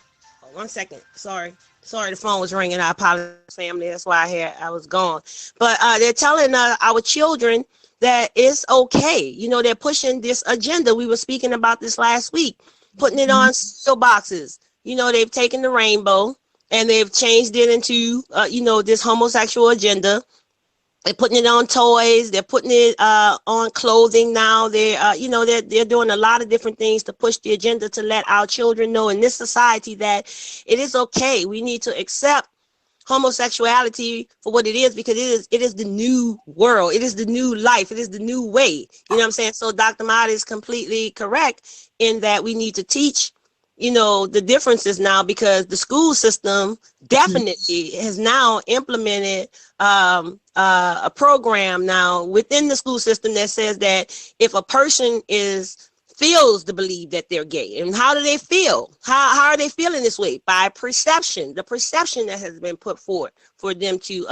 1 second. Sorry, the phone was ringing. I apologize, family. That's why I was gone. But they're telling our children that it's okay. They're pushing this agenda. We were speaking about this last week, putting it on cereal boxes. They've taken the rainbow and they've changed it into, this homosexual agenda. They're putting it on toys. They're putting it on clothing now. They're doing a lot of different things to push the agenda to let our children know in this society that it is okay. We need to accept homosexuality for what it is, because it is the new world. It is the new life. It is the new way. You know what I'm saying? So Dr. Mata is completely correct in that we need to teach the differences now, because the school system definitely has now implemented a program now within the school system that says that if a person feels to believe that they're gay, and how do they feel? How are they feeling this way? By perception, the perception that has been put forward for them to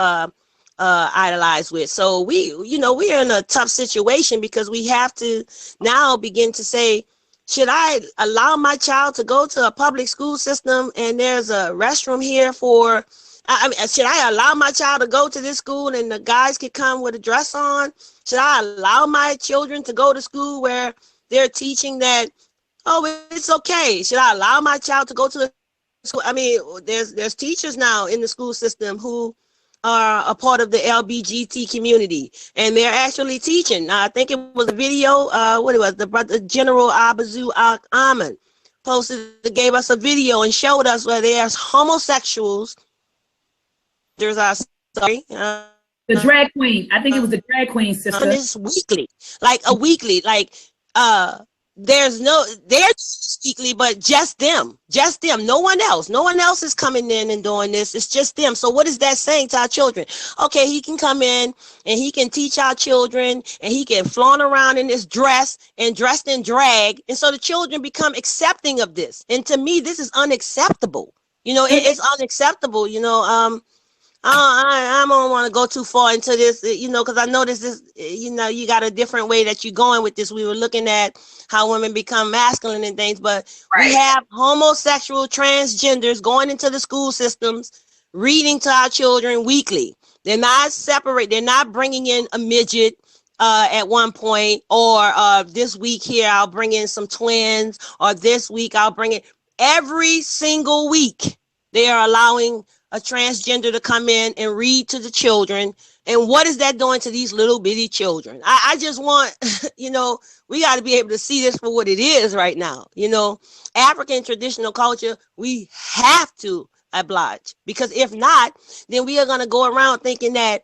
idolize with. So we are in a tough situation, because we have to now begin to say, should I allow my child to go to a public school system and there's a restroom here for, should I allow my child to go to this school and the guys can come with a dress on? Should I allow my children to go to school where they're teaching that, oh, it's okay? Should I allow my child to go to the school? There's teachers now in the school system who are a part of the LBGT community, and they're actually teaching. I think it was a video, the brother General Abazu Ahmed gave us a video and showed us where there's homosexuals. There's the drag queen. I think it was the drag queen sister. This weekly, they're weekly, but just them, no one else is coming in and doing this. It's just them. So what is that saying to our children? Okay, he can come in and he can teach our children and he can flaunt around in this dress and dressed in drag. And so the children become accepting of this. And to me, this is unacceptable. It's unacceptable. I don't want to go too far into this, because I know this is, you got a different way that you're going with this. We were looking at how women become masculine and things, but right. We have homosexual transgenders going into the school systems, reading to our children weekly. They're not separate. They're not bringing in a midget at one point, or this week here, I'll bring in some twins, or this week I'll bring it. Every single week, they are allowing a transgender to come in and read to the children. And what is that doing to these little bitty children? I just want, we got to be able to see this for what it is right now. African traditional culture, we have to oblige, because if not, then we are going to go around thinking that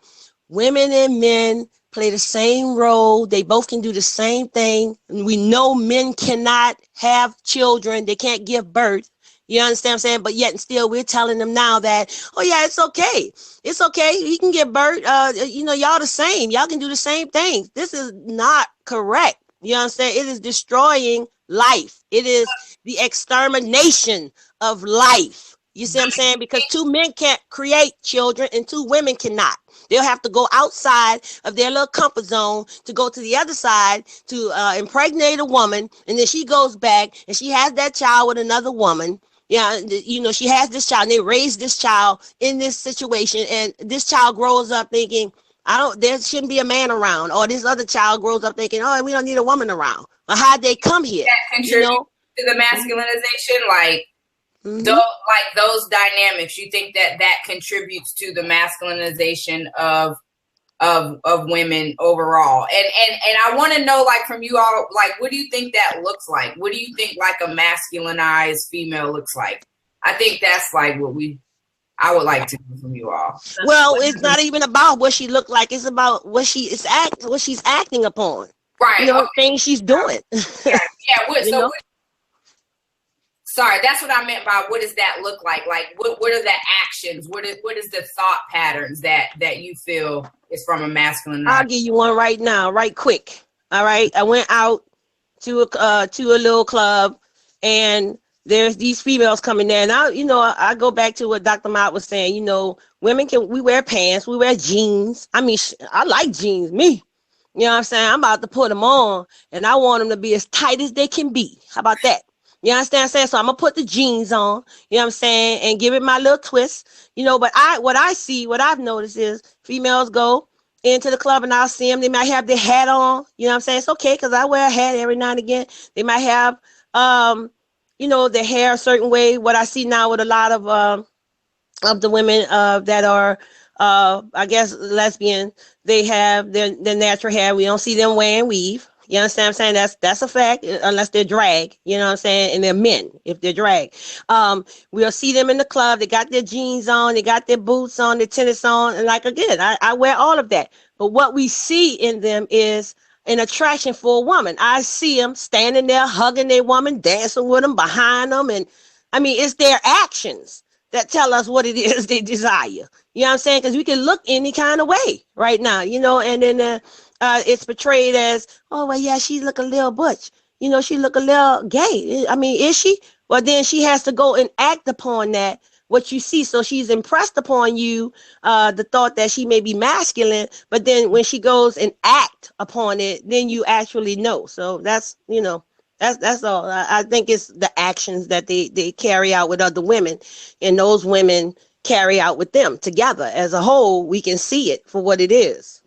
women and men play the same role. They both can do the same thing. And we know men cannot have children. They can't give birth. You understand what I'm saying? But yet and still we're telling them now that, oh yeah, it's okay. It's okay. He can give birth. Y'all the same. Y'all can do the same thing. This is not correct. You understand? It is destroying life. It is the extermination of life. You see what I'm saying? Because two men can't create children and two women cannot. They'll have to go outside of their little comfort zone to go to the other side to impregnate a woman. And then she goes back and she has that child with another woman. Yeah, she has this child and they raise this child in this situation. And this child grows up thinking, there shouldn't be a man around. Or this other child grows up thinking, oh, we don't need a woman around. Or how'd they come here? That contributes to the masculinization, like, those dynamics. You think that contributes to the masculinization of women overall? And I want to know, like, from you all, like, what do you think that looks like? What do you think like a masculinized female looks like? I think that's like I would like to know from you all. Well, it's not even about what she looked like. It's about what she's acting upon. Right. Things she's doing. Sorry, that's what I meant by what does that look like? Like, what are the actions? What is the thought patterns that you feel is from a masculine? I'll give you one right now, right quick. All right. I went out to a little club and there's these females coming there. And I go back to what Dr. Mott was saying, women we wear pants, we wear jeans. I mean, I like jeans, me. You know what I'm saying? I'm about to put them on and I want them to be as tight as they can be. How about that? You understand what I'm saying? So I'm going to put the jeans on, you know what I'm saying, and give it my little twist, but what I've noticed is females go into the club and I'll see them. They might have their hat on, you know what I'm saying? It's okay because I wear a hat every now and again. They might have, their hair a certain way. What I see now with a lot of the women that are, I guess, lesbian, they have their natural hair. We don't see them wearing weave. You understand what I'm saying? That's a fact, unless they're drag, you know what I'm saying? And they're men, if they're drag. We'll see them in the club. They got their jeans on, they got their boots on, their tennis on. And like, again, I wear all of that. But what we see in them is an attraction for a woman. I see them standing there, hugging their woman, dancing with them, behind them. And I mean, it's their actions that tell us what it is they desire. You know what I'm saying? Because we can look any kind of way right now, and then it's portrayed as, oh, well, yeah, she look a little butch. She look a little gay. I mean, is she? Well, then she has to go and act upon that, what you see. So she's impressed upon you, the thought that she may be masculine. But then when she goes and act upon it, then you actually know. So that's all. I think it's the actions that they carry out with other women, and those women carry out with them together. As a whole, we can see it for what it is.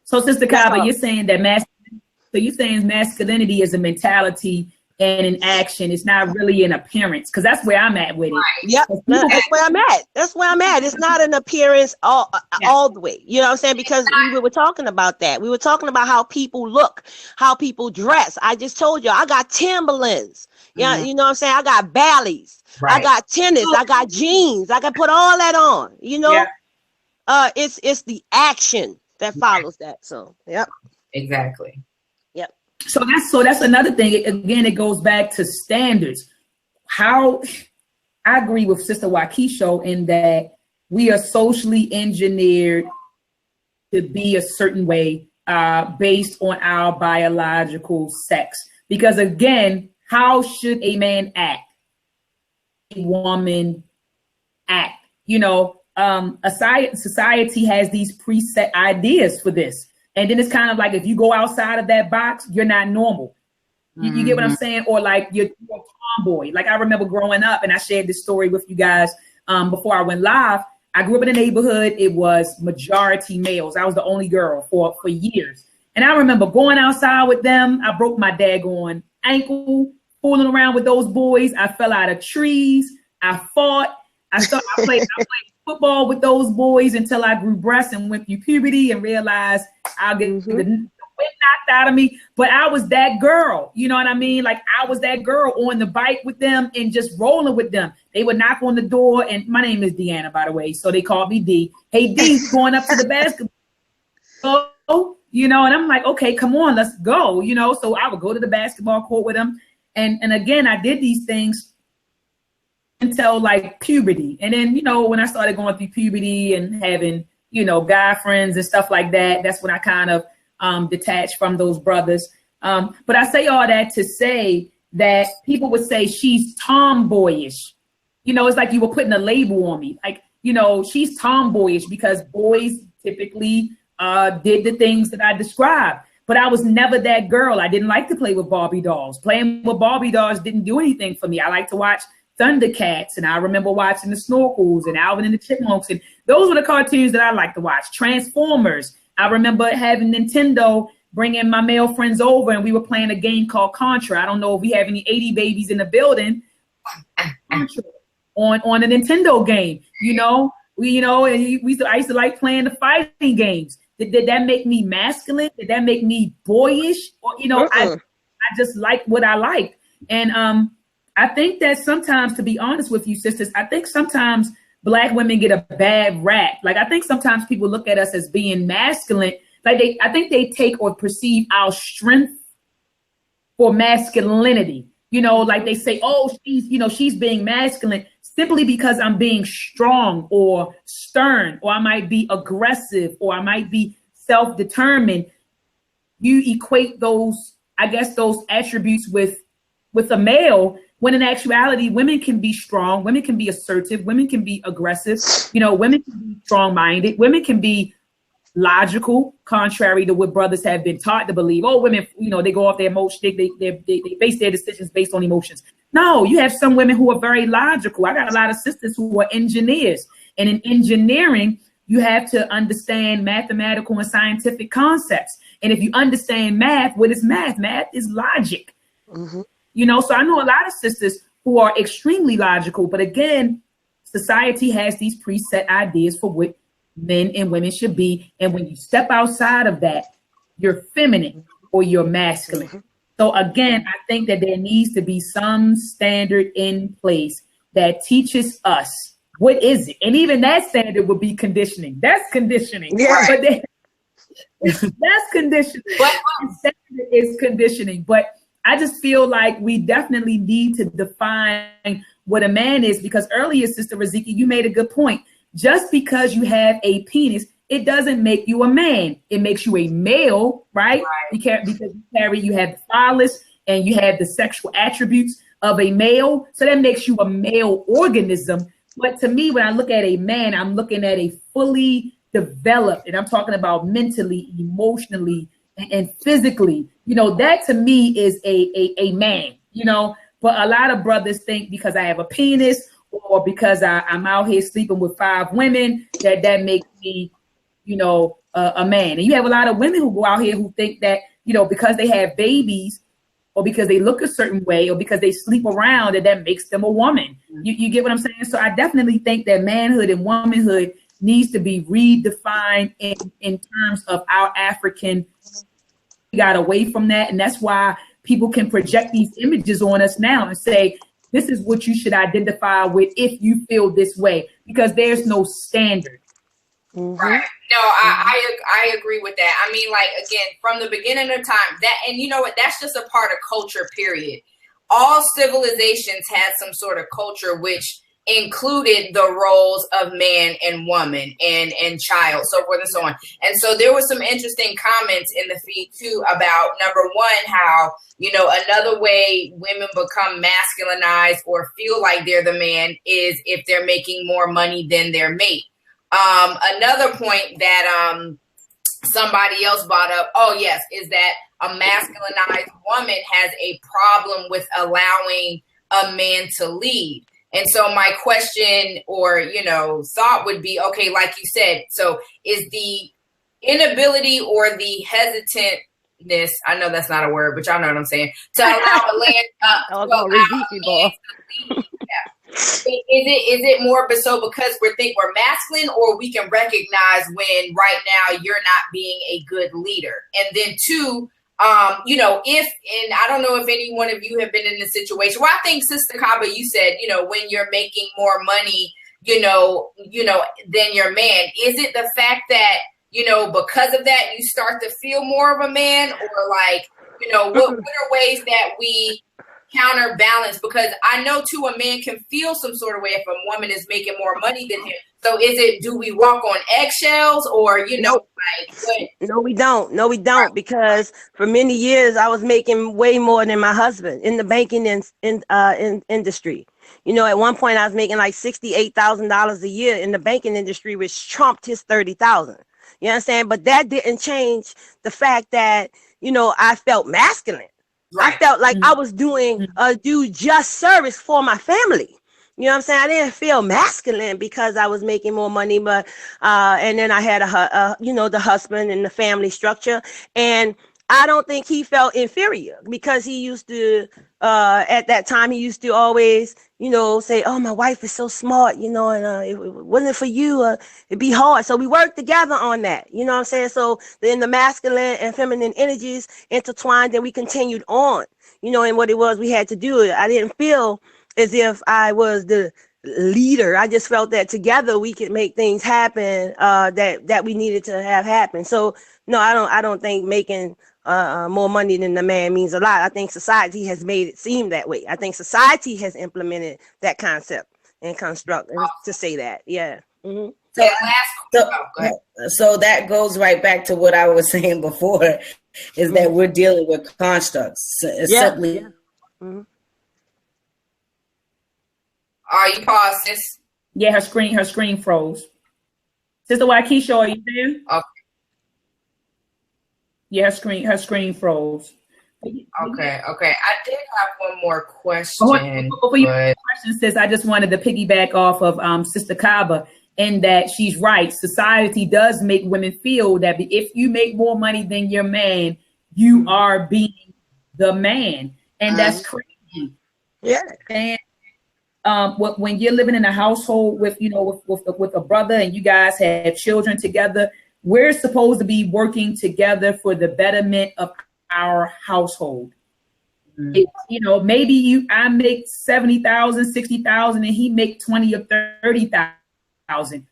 So, Sister Kaba, you're saying that masculinity is a mentality and an action. It's not really an appearance, because that's where I'm at with it. Right. Yep, that's where I'm at. That's where I'm at. It's not an appearance all the way. You know what I'm saying? Because we were talking about that. We were talking about how people look, how people dress. I just told you, I got Timberlands. Yeah, you know what I'm saying? I got Bally's. Right. I got tennis. I got jeans. I can put all that on. It's the action that follows that. So, yep. Exactly. Yep. So that's another thing. Again, it goes back to standards. How I agree with Sister Waukesha in that we are socially engineered to be a certain way based on our biological sex. Because again, how should a man act? A woman act? Society has these preset ideas for this. And then it's kind of like, if you go outside of that box, you're not normal. You get what I'm saying? Or like you're a tomboy. Like I remember growing up, and I shared this story with you guys before I went live. I grew up in a neighborhood. It was majority males. I was the only girl for years. And I remember going outside with them. I broke my daggone ankle, fooling around with those boys. I fell out of trees. I fought. I played football with those boys until I grew breasts and went through puberty and realized I'll get the wind knocked out of me. But I was that girl. You know what I mean? Like I was that girl on the bike with them and just rolling with them. They would knock on the door, and my name is Deanna, by the way. So they called me D. Hey, D, going up to the basketball. go, and I'm like, okay, come on, let's go, So I would go to the basketball court with him. And again, I did these things until like puberty. And then, when I started going through puberty and having, guy friends and stuff like that, that's when I kind of detached from those brothers. But I say all that to say that people would say she's tomboyish. It's like you were putting a label on me. Like, she's tomboyish because boys typically did the things that I described. But I was never that girl. I didn't like to play with Barbie dolls. Playing with Barbie dolls didn't do anything for me. I like to watch Thundercats, and I remember watching the Snorkels and Alvin and the Chipmunks, and those were the cartoons that I liked to watch. Transformers. I remember having Nintendo bringing my male friends over, and we were playing a game called Contra. I don't know if we have any 80 babies in the building. Contra on a Nintendo game, and I used to like playing the fighting games. Did that make me masculine? Did that make me boyish? Or I just like what I liked, and I think that sometimes, to be honest with you, sisters, I think sometimes Black women get a bad rap. Like, I think sometimes people look at us as being masculine. Like, I think they take or perceive our strength for masculinity. Like they say, oh, she's being masculine simply because I'm being strong or stern, or I might be aggressive, or I might be self-determined. You equate those attributes with a male, when in actuality, women can be strong, women can be assertive, women can be aggressive, women can be strong-minded, women can be logical, contrary to what brothers have been taught to believe. Oh, women, they go off their emotions, they base their decisions based on emotions. No, you have some women who are very logical. I got a lot of sisters who are engineers. And in engineering, you have to understand mathematical and scientific concepts. And if you understand math, what is math? Math is logic. Mm-hmm. So I know a lot of sisters who are extremely logical, but again, society has these preset ideas for what men and women should be. And when you step outside of that, you're feminine or you're masculine. Mm-hmm. So again, I think that there needs to be some standard in place that teaches us what is it. And even that standard would be conditioning. That's conditioning. Yeah. But that's conditioning. But standard is conditioning. But I just feel like we definitely need to define what a man is, because earlier, Sister Raziki, you made a good point. Just because you have a penis, it doesn't make you a man. It makes you a male, right? Because you have the phallus and you have the sexual attributes of a male. So that makes you a male organism. But to me, when I look at a man, I'm looking at a fully developed, and I'm talking about mentally, emotionally, and physically. That to me is a man, But a lot of brothers think because I have a penis or because I'm out here sleeping with 5 women, that makes me, a man. And you have a lot of women who go out here who think that, because they have babies or because they look a certain way or because they sleep around, that makes them a woman. You get what I'm saying? So I definitely think that manhood and womanhood needs to be redefined in terms of our African. We got away from that. And that's why people can project these images on us now and say, this is what you should identify with if you feel this way, because there's no standard. Mm-hmm. Right. No, I agree with that. I mean, like, again, from the beginning of time, that, and you know what, that's just a part of culture, period. All civilizations had some sort of culture which included the roles of man and woman and child, so forth and so on. And so there was some interesting comments in the feed too about, number one, how, another way women become masculinized or feel like they're the man is if they're making more money than their mate. Another point that somebody else brought up, is that a masculinized woman has a problem with allowing a man to lead. And so my question or, thought would be, okay, like you said, so is the inability or the hesitantness, I know that's not a word, but y'all know what I'm saying, to allow a man Is it more so because we're masculine, or we can recognize when right now you're not being a good leader? And then 2, if, and I don't know if any one of you have been in a situation where I think Sister Kaba, you said, when you're making more money, than your man, is it the fact that, because of that, you start to feel more of a man? Or like, what are ways that we counterbalance? Because I know too, a man can feel some sort of way if a woman is making more money than him. So do we walk on eggshells, or, Nope. like what? No, we don't. No, we don't. Because for many years I was making way more than my husband in the banking in industry. At one point I was making like $68,000 a year in the banking industry, which trumped his 30,000. You understand? But that didn't change the fact that, I felt masculine. Right. I felt like I was doing just service for my family. You know what I'm saying? I didn't feel masculine because I was making more money, but and then I had the husband and the family structure, and I don't think he felt inferior because he used to at that time he used to always say, "Oh, my wife is so smart," and it wasn't for you, it'd be hard. So we worked together on that. You know what I'm saying? So then the masculine and feminine energies intertwined, and we continued on. And what it was we had to do. I didn't feel as if I was the leader. I just felt that together we could make things happen that we needed to have happen. So no, I don't think making more money than the man means a lot. I think society has made it seem that way. I think society has implemented that concept and construct to say that. Yeah. Mm-hmm. So that goes right back to what I was saying before, is that we're dealing with constructs. Simply. Yeah. Mm-hmm. Are you paused, sis? Yeah, her screen froze. Sister Waukesha, are you there? Okay. Yeah, her screen froze. Okay. I did have one more question. Before you ask the question, sis, I just wanted to piggyback off of Sister Kaba, in that she's right. Society does make women feel that if you make more money than your man, you are being the man, and that's crazy. Yeah. And when you're living in a household with a brother and you guys have children together, we're supposed to be working together for the betterment of our household. Maybe I make 70,000, 60,000, and he make 20 or 30,000.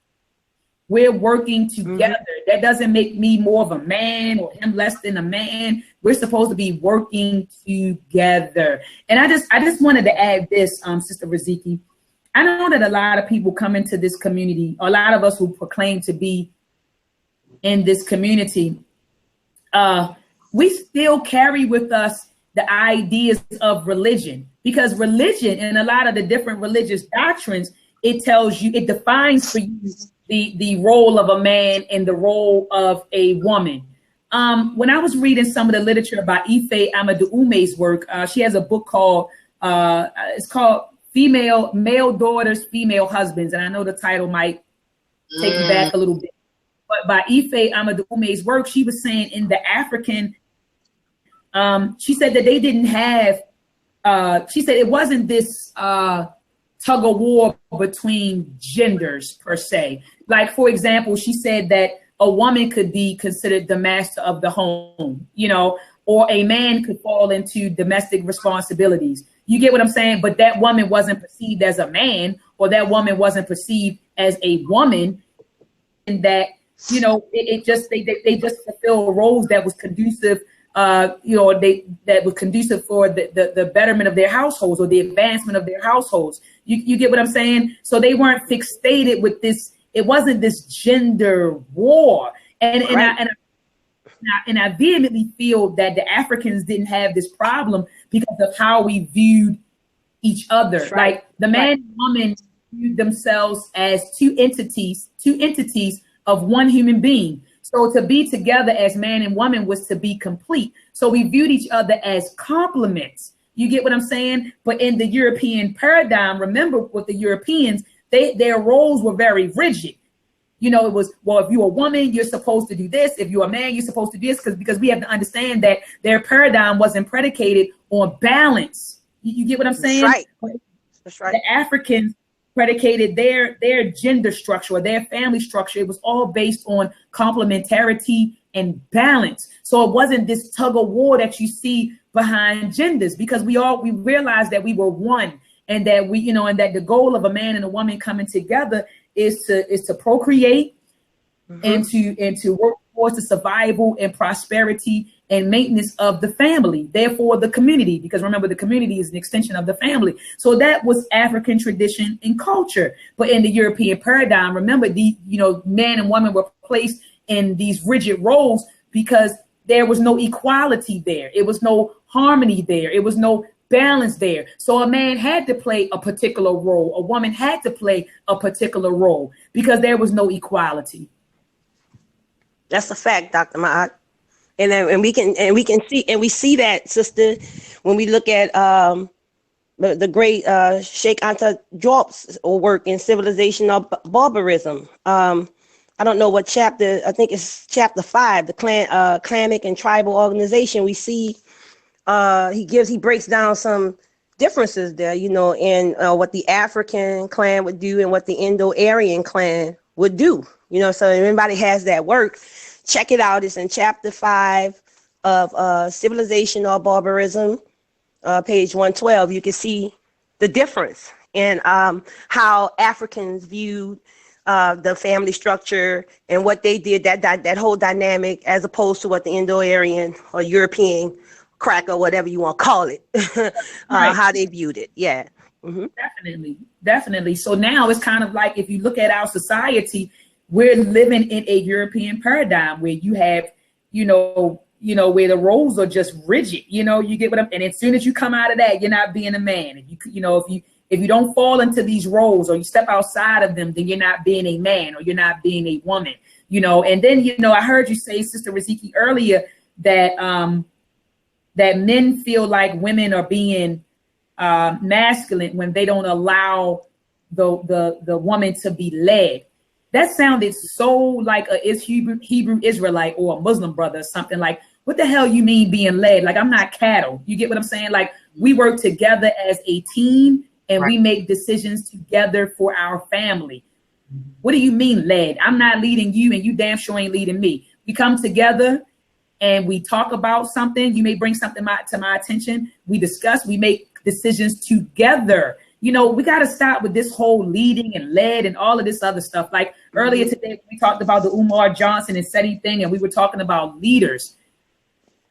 We're working together. That doesn't make me more of a man or him less than a man. We're supposed to be working together. And I just wanted to add this, Sister Riziki. I know that a lot of people come into this community, a lot of us who proclaim to be in this community, we still carry with us the ideas of religion, because religion and a lot of the different religious doctrines, it tells you, it defines for you the role of a man and the role of a woman. When I was reading some of the literature by Ife Amadoume's work, she has a book called, it's called Male Daughters, Female Husbands. And I know the title might take you back a little bit. But by Ife Amadoume's work, she was saying in the African, she said that they didn't have, she said it wasn't this tug of war between genders per se. Like, for example, she said that a woman could be considered the master of the home, or a man could fall into domestic responsibilities. You get what I'm saying? But that woman wasn't perceived as a man, or that woman wasn't perceived as a woman, and that, they just fulfill roles that was conducive, that was conducive for the betterment of their households or the advancement of their households. You get what I'm saying? So they weren't fixated with this. It wasn't this gender war. And I vehemently feel that the Africans didn't have this problem because of how we viewed each other. Right. Like the man and woman viewed themselves as two entities of one human being. So to be together as man and woman was to be complete. So we viewed each other as complements. You get what I'm saying? But in the European paradigm, remember with the Europeans, their roles were very rigid. It was, well, if you're a woman, you're supposed to do this. If you're a man, you're supposed to do this, because we have to understand that their paradigm wasn't predicated on balance. You get what I'm saying? That's right. That's right. The Africans predicated their gender structure or their family structure. It was all based on complementarity and balance. So it wasn't this tug of war that you see behind genders, because we realized that we were one, and that and that the goal of a man and a woman coming together is to procreate and to work towards the survival and prosperity and maintenance of the family, therefore the community, because remember, the community is an extension of the family. So that was African tradition and culture. But in the European paradigm, remember, man and woman were placed in these rigid roles because there was no equality there. It was no harmony there. It was no balance there. So a man had to play a particular role. A woman had to play a particular role because there was no equality. That's a fact, Dr. Ma'at. And we see that, sister, when we look at the great Sheikh Anta Diop's work in Civilization of Barbarism. I don't know what chapter. I think it's chapter 5, the clanic and tribal organization. We see he breaks down some differences there, in what the African clan would do and what the Indo-Aryan clan would do. So if anybody has that work, check it out. It's in chapter 5 of Civilization or Barbarism, page 112. You can see the difference in how Africans viewed the family structure and what they did, that whole dynamic, as opposed to what the Indo-Aryan or European crack or whatever you want to call it, right. How they viewed it. Yeah. Mm-hmm. Definitely. So now it's kind of like, if you look at our society, we're living in a European paradigm where you have, where the roles are just rigid. You get what I'm, and as soon as you come out of that, you're not being a man. If you don't fall into these roles or you step outside of them, then you're not being a man or you're not being a woman. And then I heard you say, Sister Riziki, earlier that that men feel like women are being masculine when they don't allow the woman to be led. That sounded so like a Hebrew Israelite or a Muslim brother or something. Like, what the hell you mean being led? Like, I'm not cattle. You get what I'm saying? Like, we work together as a team and right. We make decisions together for our family. What do you mean led? I'm not leading you and you damn sure ain't leading me. We come together and we talk about something. You may bring something to my attention. We discuss, we make decisions together. We got to stop with this whole leading and led and all of this other stuff. Like earlier today, we talked about the Umar Johnson and SETI thing, and we were talking about leaders.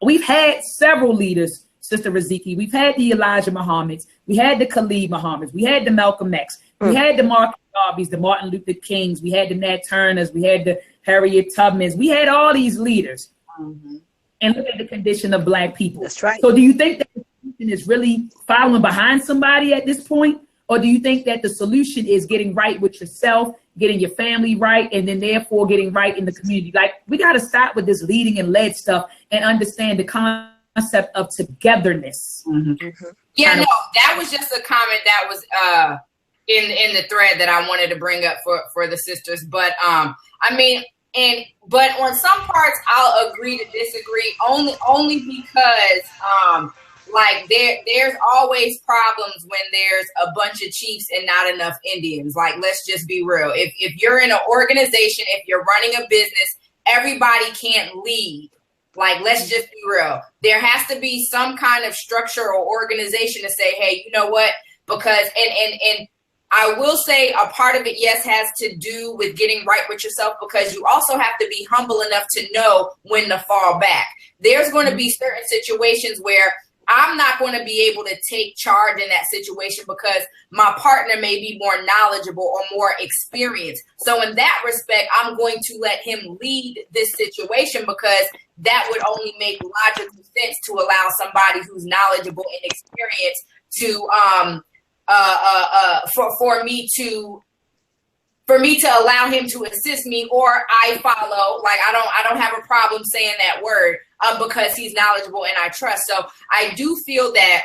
We've had several leaders, Sister Riziki. We've had the Elijah Muhammads. We had the Khalid Muhammads. We had the Malcolm X. We had the Marcus Garveys, the Martin Luther Kings. We had the Nat Turners. We had the Harriet Tubmans. We had all these leaders. Mm-hmm. And look at the condition of Black people. That's right. So do you think that the solution is really following behind somebody at this point? Or do you think that the solution is getting right with yourself, getting your family right, and then therefore getting right in the community? Like, we got to stop with this leading and led stuff and understand the concept of togetherness. Mm-hmm. Mm-hmm. Yeah, no, that was just a comment that was in the thread that I wanted to bring up for the sisters. But but on some parts I'll agree to disagree only because like there's always problems when there's a bunch of chiefs and not enough Indians. Like, let's just be real. If you're in an organization, if you're running a business, everybody can't lead. Like, let's just be real. There has to be some kind of structure or organization to say, hey, you know what? Because and I will say a part of it, yes, has to do with getting right with yourself, because you also have to be humble enough to know when to fall back. There's going to be certain situations where I'm not going to be able to take charge in that situation because my partner may be more knowledgeable or more experienced. So in that respect, I'm going to let him lead this situation because that would only make logical sense to allow somebody who's knowledgeable and experienced to for me to allow him to assist me, or I follow. Like, I don't have a problem saying that word because he's knowledgeable and I trust. So I do feel that,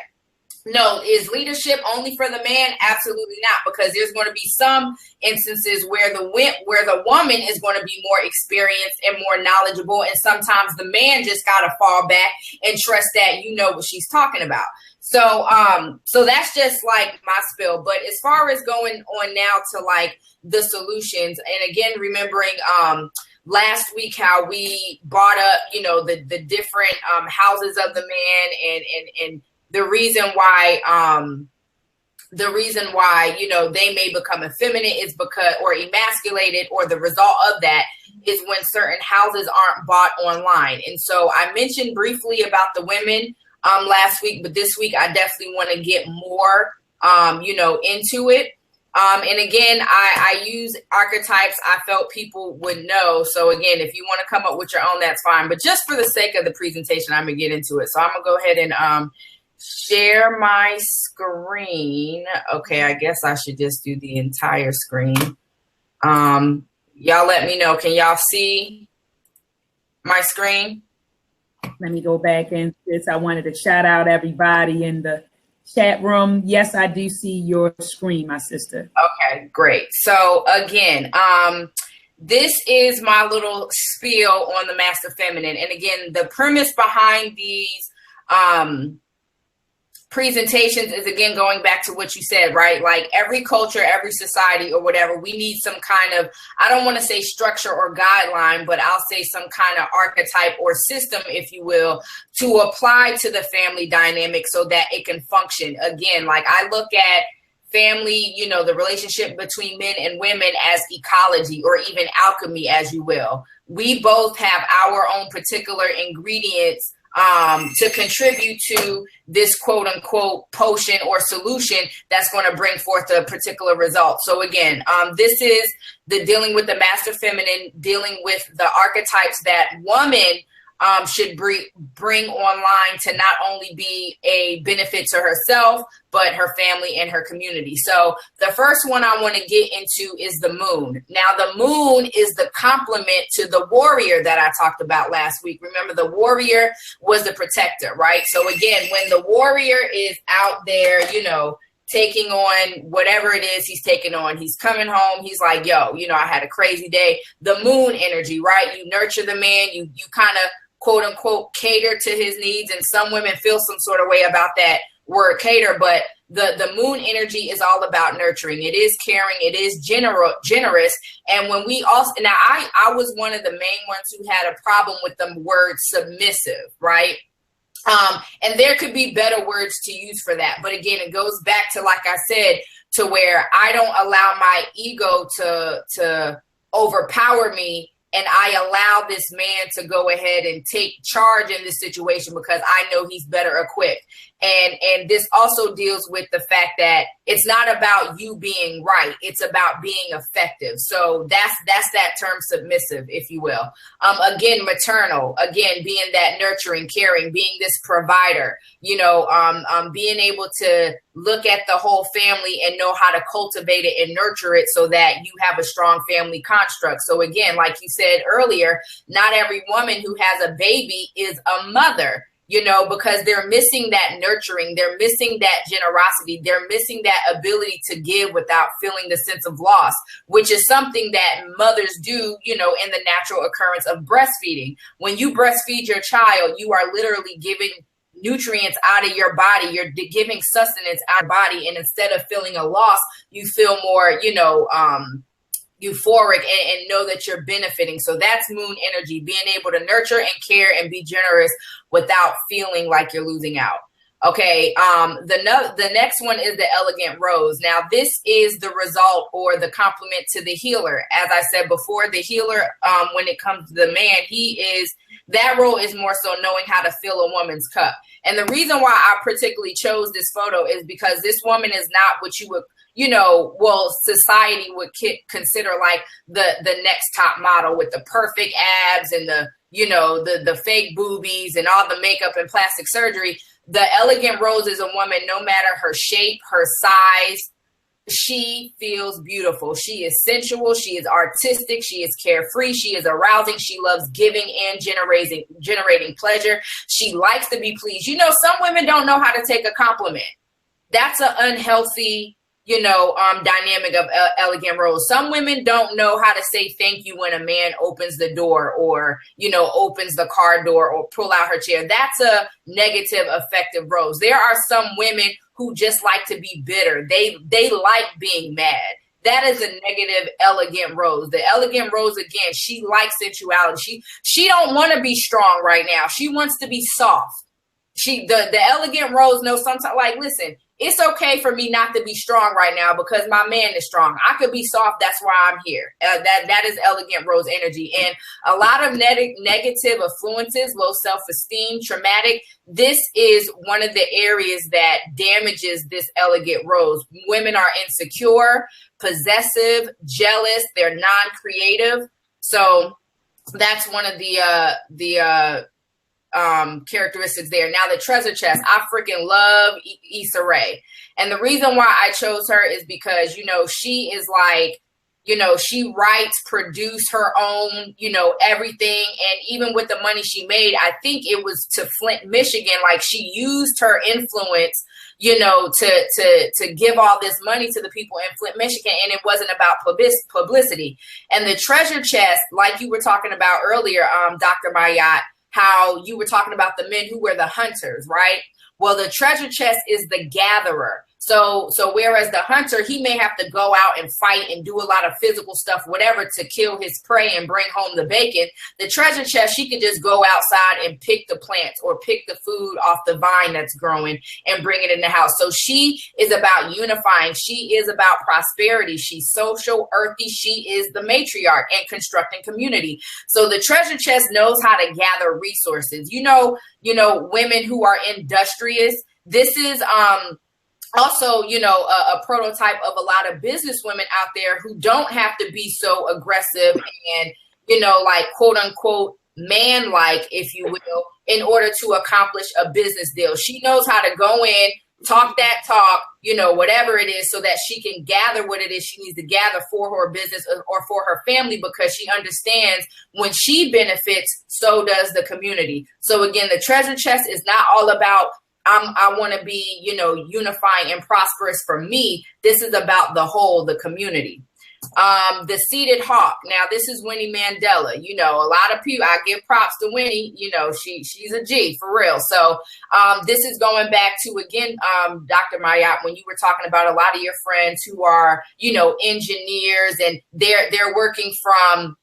no, is leadership only for the man? Absolutely not, because there's going to be some instances where the woman is going to be more experienced and more knowledgeable, and sometimes the man just got to fall back and trust that you know what she's talking about. So so that's just like my spill. But as far as going on now to like the solutions, and again, remembering last week how we brought up, the different houses of the man and the reason why the reason why, they may become effeminate is because, or emasculated, or the result of that is when certain houses aren't bought online. And so I mentioned briefly about the women last week, but this week I definitely want to get more, into it. And again, I use archetypes I felt people would know. So again, if you want to come up with your own, that's fine. But just for the sake of the presentation, I'm going to get into it. So I'm going to go ahead and share my screen. Okay, I guess I should just do the entire screen. Y'all let me know. Can y'all see my screen? Let me go back and I wanted to shout out everybody in the chat room. Yes, I do see your screen, my sister. Okay, great. So again, this is my little spiel on the Master Feminine. And again, the premise behind these presentations is, again, going back to what you said, right? Like every culture, every society or whatever, we need some kind of, I don't want to say structure or guideline, but I'll say some kind of archetype or system, if you will, to apply to the family dynamic so that it can function. Again, like I look at family, the relationship between men and women as ecology, or even alchemy, as you will. We both have our own particular ingredients to contribute to this quote unquote potion or solution that's going to bring forth a particular result. So again, this is the dealing with the Master Feminine, dealing with the archetypes that woman should bring online to not only be a benefit to herself, but her family and her community. So the first one I want to get into is the moon. Now, the moon is the complement to the warrior that I talked about last week. Remember, the warrior was the protector, right? So again, when the warrior is out there, taking on whatever it is he's taking on, he's coming home, he's like, yo, I had a crazy day. The moon energy, right? You nurture the man, you kind of quote unquote cater to his needs. And some women feel some sort of way about that word cater, but the moon energy is all about nurturing. It is caring. It is generous. And when we also, now I was one of the main ones who had a problem with the word submissive, right? And there could be better words to use for that. But again, it goes back to, like I said, to where I don't allow my ego to overpower me. And I allow this man to go ahead and take charge in this situation because I know he's better equipped. And this also deals with the fact that it's not about you being right. It's about being effective. So that's that term submissive, if you will. Again, maternal, again, being that nurturing, caring, being this provider, being able to look at the whole family and know how to cultivate it and nurture it so that you have a strong family construct. So again, like you said earlier, not every woman who has a baby is a mother. Because they're missing that nurturing, they're missing that generosity, they're missing that ability to give without feeling the sense of loss, which is something that mothers do, in the natural occurrence of breastfeeding. When you breastfeed your child, you are literally giving nutrients out of your body, you're giving sustenance out of your body, and instead of feeling a loss, you feel more, euphoric and know that you're benefiting. So that's moon energy, being able to nurture and care and be generous without feeling like you're losing out. Okay, the next one is the elegant rose. Now, this is the result or the complement to the healer. As I said before, the healer, when it comes to the man, that role is more so knowing how to fill a woman's cup. And the reason why I particularly chose this photo is because this woman is not what you would, society would consider like the next top model with the perfect abs and the fake boobies and all the makeup and plastic surgery. The elegant rose is a woman, no matter her shape, her size, she feels beautiful. She is sensual. She is artistic. She is carefree. She is arousing. She loves giving and generating pleasure. She likes to be pleased. Some women don't know how to take a compliment. That's an unhealthy dynamic of elegant rose. Some women don't know how to say thank you when a man opens the door or, opens the car door or pull out her chair. That's a negative affective rose. There are some women who just like to be bitter. They like being mad. That is a negative elegant rose. The elegant rose, again, she likes sensuality. She don't want to be strong right now. She wants to be soft. the elegant rose knows sometimes, like, listen, it's okay for me not to be strong right now because my man is strong. I could be soft. That's why I'm here. That is elegant rose energy. And a lot of negative influences, low self-esteem, traumatic. This is one of the areas that damages this elegant rose. Women are insecure, possessive, jealous. They're non-creative. So that's one of the characteristics there. Now the treasure chest, I freaking love Issa Rae. And the reason why I chose her is because, she is like, she writes, produce her own, everything. And even with the money she made, I think it was to Flint, Michigan. Like, she used her influence, to give all this money to the people in Flint, Michigan. And it wasn't about publicity. And the treasure chest, like you were talking about earlier, Dr. Mayat, how you were talking about the men who were the hunters, right? Well, the treasure chest is the gatherer. So whereas the hunter, he may have to go out and fight and do a lot of physical stuff, whatever, to kill his prey and bring home the bacon. The treasure chest, she could just go outside and pick the plants or pick the food off the vine that's growing and bring it in the house. So she is about unifying. She is about prosperity. She's social, earthy. She is the matriarch and constructing community. So the treasure chest knows how to gather resources. Women who are industrious. This is also, a prototype of a lot of business women out there who don't have to be so aggressive and, like, quote unquote, man-like, if you will, in order to accomplish a business deal. She knows how to go in, talk that talk, whatever it is, so that she can gather what it is she needs to gather for her business or for her family, because she understands when she benefits, so does the community. So again, the treasure chest is not all about I want to be, unifying and prosperous for me. This is about the whole, the community. The seated hawk. Now, this is Winnie Mandela. A lot of people, I give props to Winnie. She's a G for real. So this is going back to, again, Dr. Mayat, when you were talking about a lot of your friends who are, engineers, and they're working from,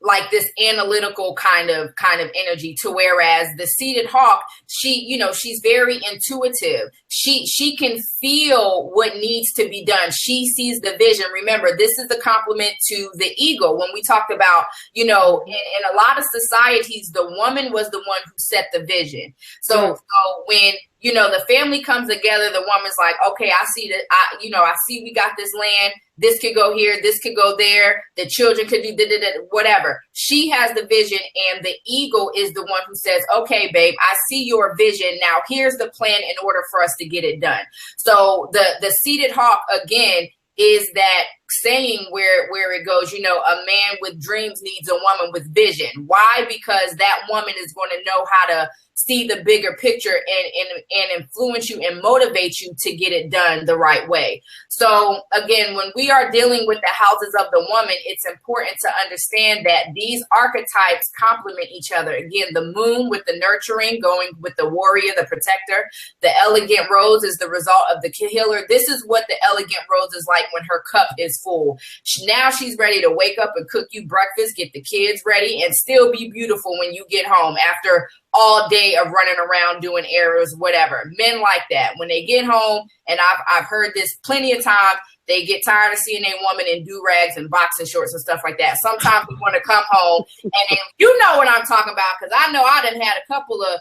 like this analytical kind of energy, to whereas the seated hawk, she's very intuitive. She can feel what needs to be done. She sees the vision. Remember, this is the complement to the ego. When we talked about, in a lot of societies, the woman was the one who set the vision. So when, the family comes together, the woman's like, okay, I see that, I see we got this land. This could go here. This could go there. The children could do whatever. She has the vision, and the ego is the one who says, okay, babe, I see your vision. Now here's the plan in order for us to get it done. So the seated hawk, again, is that saying where it goes, a man with dreams needs a woman with vision. Why? Because that woman is going to know how to see the bigger picture and influence you and motivate you to get it done the right way. So again, when we are dealing with the houses of the woman, it's important to understand that these archetypes complement each other. Again, the moon with the nurturing, going with the warrior, the protector. The elegant rose is the result of the healer. This is what the elegant rose is like when her cup is full. Now she's ready to wake up and cook you breakfast, get the kids ready, and still be beautiful when you get home after all day of running around doing errands, whatever. Men like that. When they get home, and I've heard this plenty of times, they get tired of seeing a woman in do-rags and boxing shorts and stuff like that. Sometimes we want to come home, and then, you know what I'm talking about, because I know I done had a couple of,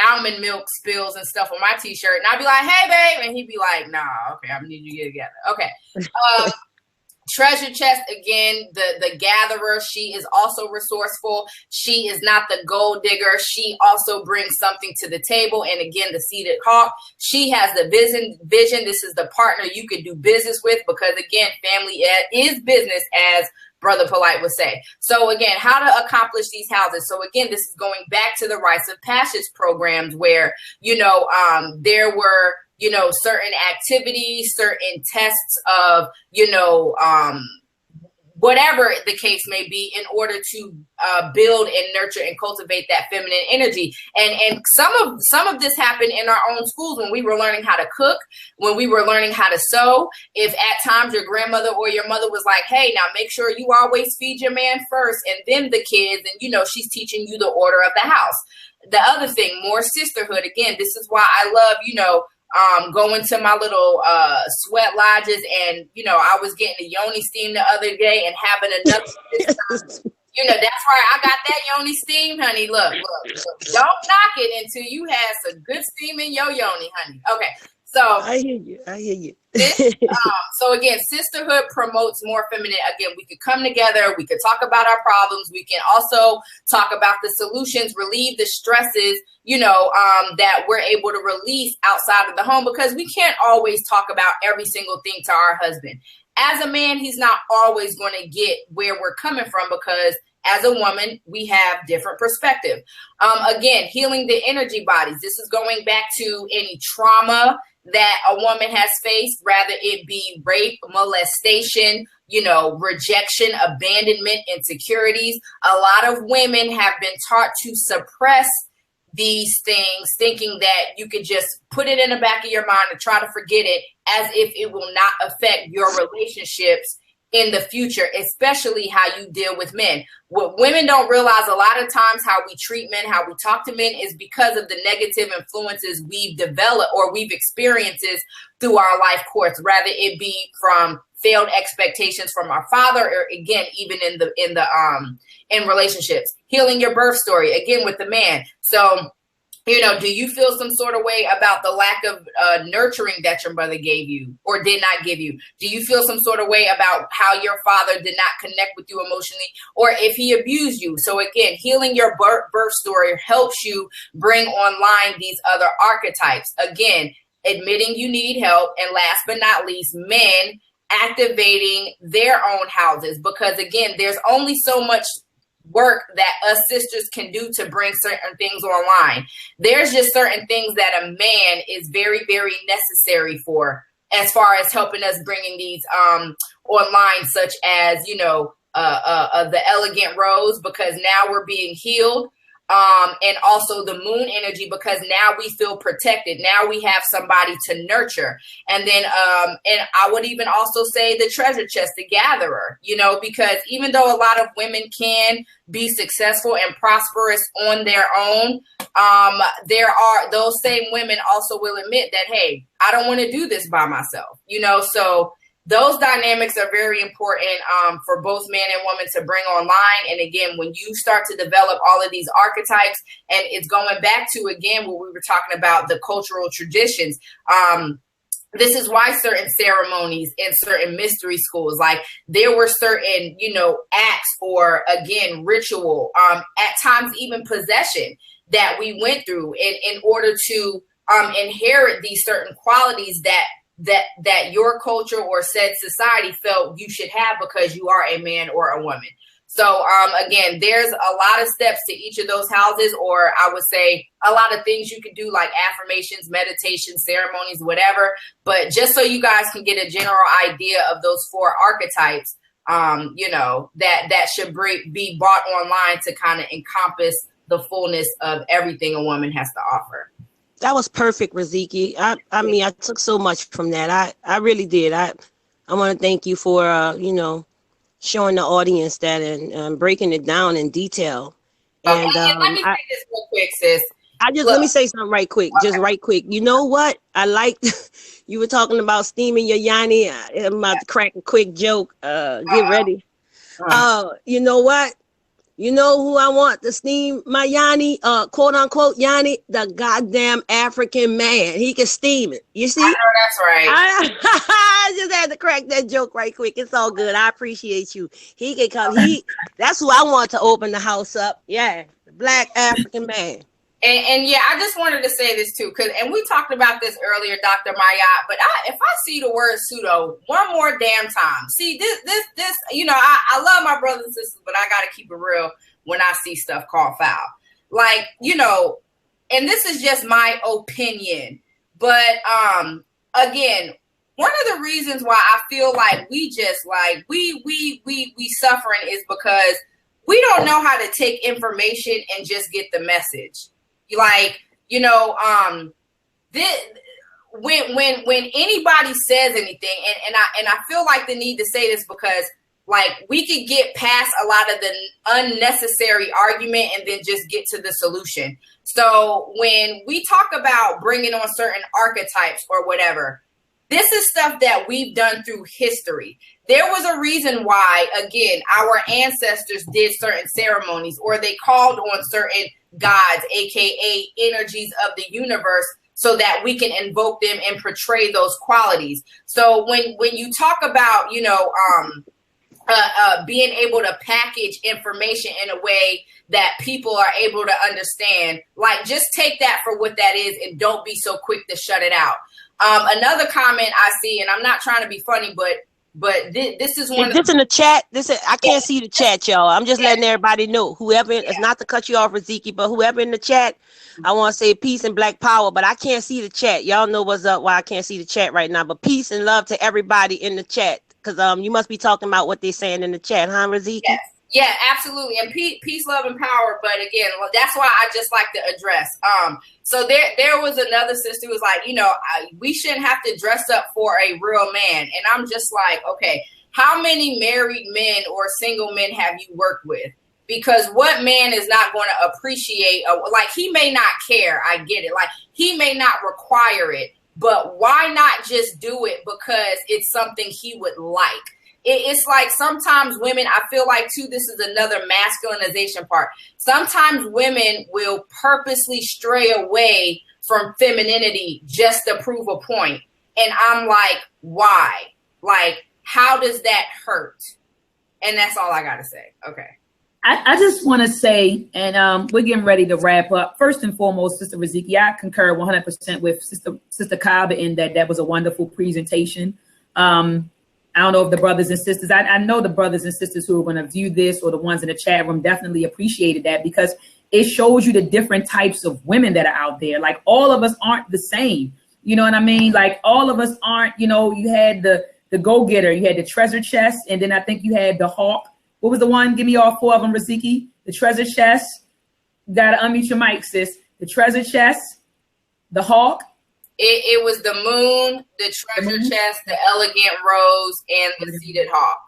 almond milk spills and stuff on my t-shirt, and I'd be like, hey, babe, and he'd be like, nah, okay, I need you to get together. Okay. Treasure chest, again, the gatherer. She is also resourceful. She is not the gold digger. She also brings something to the table. And again, the seated hawk, she has the vision. This is the partner you could do business with, because again, family is business, as Brother Polite would say. So again, how to accomplish these houses. So again, this is going back to the rites of passage programs where, there were, certain activities, certain tests of, whatever the case may be, in order to build and nurture and cultivate that feminine energy. And some of this happened in our own schools when we were learning how to cook, when we were learning how to sew. If at times your grandmother or your mother was like, hey, now make sure you always feed your man first and then the kids, and, you know, she's teaching you the order of the house. The other thing, more sisterhood. Again, this is why I love, you know, going to my little sweat lodges, and, you know, I was getting a yoni steam the other day and having another. You know, that's right. I got that yoni steam, honey. Look. Don't knock it until you have some good steam in your yoni, honey. Okay. So I hear you. So again, sisterhood promotes more feminine. Again, we could come together. We could talk about our problems. We can also talk about the solutions, relieve the stresses, you know, that we're able to release outside of the home, because we can't always talk about every single thing to our husband. As a man, he's not always going to get where we're coming from, because as a woman, we have different perspective. Again, healing the energy bodies. This is going back to any trauma that a woman has faced, rather it be rape, molestation, you know, rejection, abandonment, insecurities. A lot of women have been taught to suppress these things, thinking that you could just put it in the back of your mind and try to forget it, as if it will not affect your relationships in the future, especially how you deal with men. What women don't realize a lot of times, how we treat men, how we talk to men, is because of the negative influences we've developed or we've experienced through our life course, rather it be from failed expectations from our father, or again, even in relationships. Healing your birth story, again, with the man. So, you know, do you feel some sort of way about the lack of nurturing that your mother gave you or did not give you? Do you feel some sort of way about how your father did not connect with you emotionally, or if he abused you? So again, healing your birth story helps you bring online these other archetypes. Again, admitting you need help. And last but not least, men activating their own houses, because again, there's only so much work that us sisters can do to bring certain things online. There's just certain things that a man is very, very necessary for, as far as helping us bringing these online, such as, you know, the elegant rose, because now we're being healed. And also the moon energy, because now we feel protected. Now we have somebody to nurture. And then, and I would even also say the treasure chest, the gatherer, you know, because even though a lot of women can be successful and prosperous on their own, there are those same women also will admit that, hey, I don't want to do this by myself, you know. So those dynamics are very important for both man and woman to bring online. And again, when you start to develop all of these archetypes, and it's going back to, again, what we were talking about, the cultural traditions. This is why certain ceremonies in certain mystery schools, like there were certain, you know, acts or, again, ritual, at times even possession that we went through in order to inherit these certain qualities that your culture or said society felt you should have because you are a man or a woman. So again, there's a lot of steps to each of those houses, or I would say a lot of things you could do, like affirmations, meditation, ceremonies, whatever. But just so you guys can get a general idea of those 4 archetypes, you know, that should be brought online to kind of encompass the fullness of everything a woman has to offer. That was perfect, Raziki. I mean, I took so much from that. I really did. I want to thank you for, you know, showing the audience that and breaking it down in detail. Okay, and let me say this real quick, sis. Let me say something right quick. Okay. Just right quick. You know what? I like you were talking about steaming your yanni. I'm about to crack a quick joke. Get ready. You know what? You know who I want to steam my yanni, quote unquote yanni? The goddamn African man. He can steam it. You see? I know that's right. I just had to crack that joke right quick. It's all good. I appreciate you. He can come. That's who I want to open the house up. Yeah, the black African man. And yeah, I just wanted to say this too, and we talked about this earlier, Dr. Mayat, but if I see the word pseudo one more damn time, see this, you know, I love my brothers and sisters, but I got to keep it real when I see stuff called foul. Like, you know, and this is just my opinion, but again, one of the reasons why I feel like we just like we suffering is because we don't know how to take information and just get the message. Like, you know, when anybody says anything, and I feel like the need to say this because like we could get past a lot of the unnecessary argument and then just get to the solution. So when we talk about bringing on certain archetypes or whatever, this is stuff that we've done through history. There was a reason why, again, our ancestors did certain ceremonies or they called on certain gods, aka energies of the universe, so that we can invoke them and portray those qualities. So when you talk about, you know, being able to package information in a way that people are able to understand, like just take that for what that is and don't be so quick to shut it out. Another comment I see, and I'm not trying to be funny, but this is one. This in the chat. I can't see the chat, y'all. I'm just letting everybody know. Whoever, it's not to cut you off, Riziki, but whoever in the chat, I want to say peace and black power, but I can't see the chat. Y'all know what's up. Why I can't see the chat right now. But peace and love to everybody in the chat, because you must be talking about what they're saying in the chat, huh, Riziki? Yes. Yeah, absolutely. And peace, love, and power. But again, that's why I just like to address. So there was another sister who was like, you know, we shouldn't have to dress up for a real man. And I'm just like, okay, how many married men or single men have you worked with? Because what man is not going to appreciate, like he may not care. I get it. Like he may not require it, but why not just do it because it's something he would like? It's like sometimes women, I feel like too, this is another masculinization part. Sometimes women will purposely stray away from femininity just to prove a point. And I'm like, why? Like, how does that hurt? And that's all I got to say. Okay. I just want to say, and we're getting ready to wrap up. First and foremost, Sister Riziki, I concur 100% with Sister Kaba in that was a wonderful presentation. I don't know if the brothers and sisters, I know the brothers and sisters who are going to view this or the ones in the chat room definitely appreciated that because it shows you the different types of women that are out there. Like all of us aren't the same. You know what I mean? Like all of us aren't, you know, you had the go-getter, you had the treasure chest, and then I think you had the hawk. What was the one? Give me all four of them, Riziki. The treasure chest. Got to unmute your mic, sis. The treasure chest, the hawk. It was the moon, the treasure chest, the elegant rose, and the seated hawk.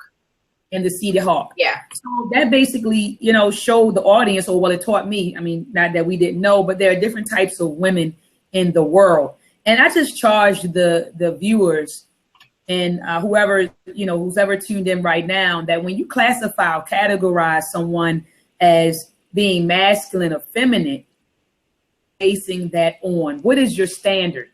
And the seated hawk. Yeah. So that basically, you know, showed the audience, or well, it taught me. I mean, not that we didn't know, but there are different types of women in the world. And I just charged the viewers and whoever, you know, who's ever tuned in right now, that when you classify or categorize someone as being masculine or feminine, basing that on, what is your standard?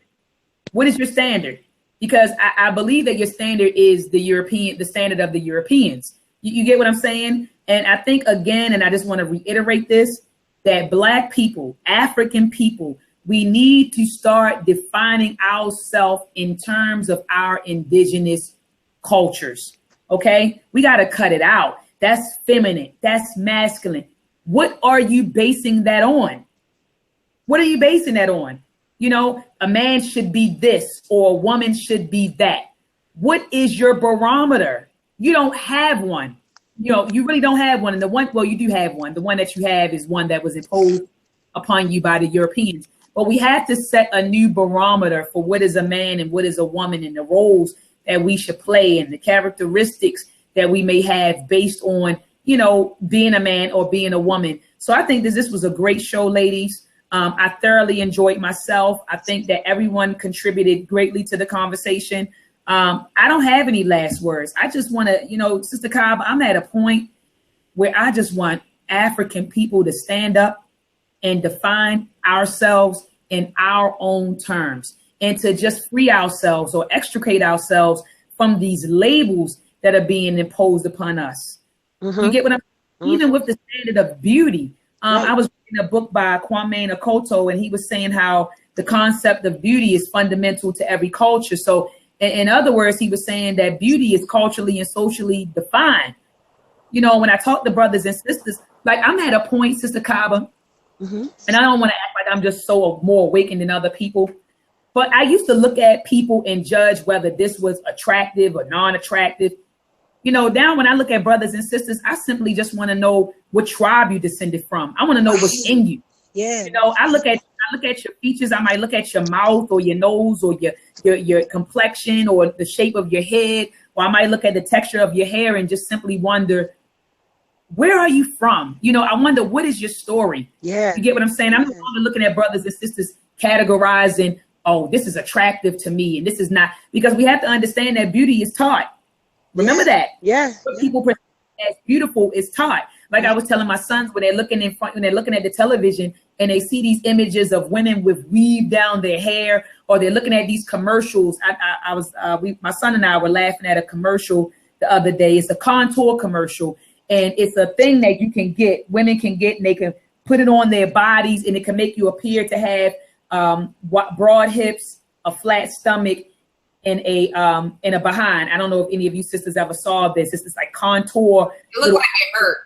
What is your standard? Because I believe that your standard is the standard of the Europeans. You get what I'm saying? And I think, again, and I just want to reiterate this, that Black people, African people, we need to start defining ourselves in terms of our indigenous cultures. Okay? We got to cut it out. That's feminine. That's masculine. What are you basing that on? What are you basing that on? You know, a man should be this or a woman should be that. What is your barometer? You don't have one. You know, you really don't have one. And the one, well, you do have one. The one that you have is one that was imposed upon you by the Europeans. But we have to set a new barometer for what is a man and what is a woman and the roles that we should play and the characteristics that we may have based on, you know, being a man or being a woman. So I think this was a great show, ladies. I thoroughly enjoyed myself. I think that everyone contributed greatly to the conversation. I don't have any last words. I just want to, you know, Sister Cobb, I'm at a point where I just want African people to stand up and define ourselves in our own terms and to just free ourselves or extricate ourselves from these labels that are being imposed upon us. Mm-hmm. You get what I'm saying? Even with the standard of beauty. I was reading a book by Kwame Nkrumah, and he was saying how the concept of beauty is fundamental to every culture. So in other words, he was saying that beauty is culturally and socially defined. You know, when I talk to brothers and sisters, like I'm at a point, Sister Kaba, and I don't want to act like I'm just so more awakened than other people, But I used to look at people and judge whether this was attractive or non-attractive. You know, now when I look at brothers and sisters, I simply just want to know what tribe you descended from. I want to know what's in you. Yeah. You know, I look at your features. I might look at your mouth or your nose or your complexion or the shape of your head, or I might look at the texture of your hair and just simply wonder, where are you from? You know, I wonder, what is your story? Yeah. You get what I'm saying? I'm no longer looking at brothers and sisters categorizing, oh, this is attractive to me and this is not, because we have to understand that beauty is taught. Remember that. Yeah. What people perceive as beautiful is taught. Like I was telling my sons, when they're looking in front, when they're looking at the television and they see these images of women with weave down their hair, or they're looking at these commercials. My son and I were laughing at a commercial the other day. It's a contour commercial, and it's a thing that you can get, women can get, and they can put it on their bodies, and it can make you appear to have broad hips, a flat stomach, and a behind. I don't know if any of you sisters ever saw this. It's this like contour. It looks like it hurt.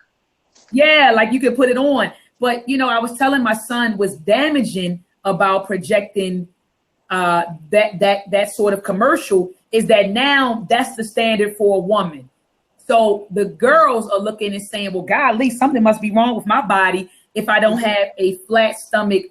Yeah, like you could put it on. But, you know, I was telling my son what's damaging about projecting that sort of commercial is that now that's the standard for a woman. So the girls are looking and saying, well, golly, something must be wrong with my body if I don't have a flat stomach,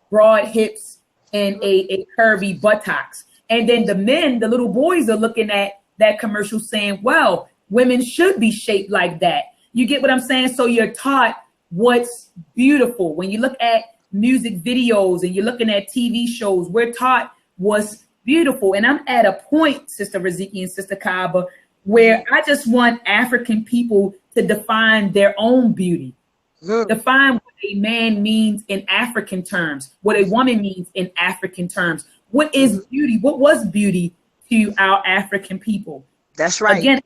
broad hips, and a curvy buttocks. And then the men, the little boys, are looking at that commercial saying, well, women should be shaped like that. You get what I'm saying? So you're taught what's beautiful. When you look at music videos and you're looking at TV shows, we're taught what's beautiful. And I'm at a point, Sister Raziki and Sister Kaba, where I just want African people to define their own beauty. Define what a man means in African terms, what a woman means in African terms. What is beauty? What was beauty to our African people? That's right. Again,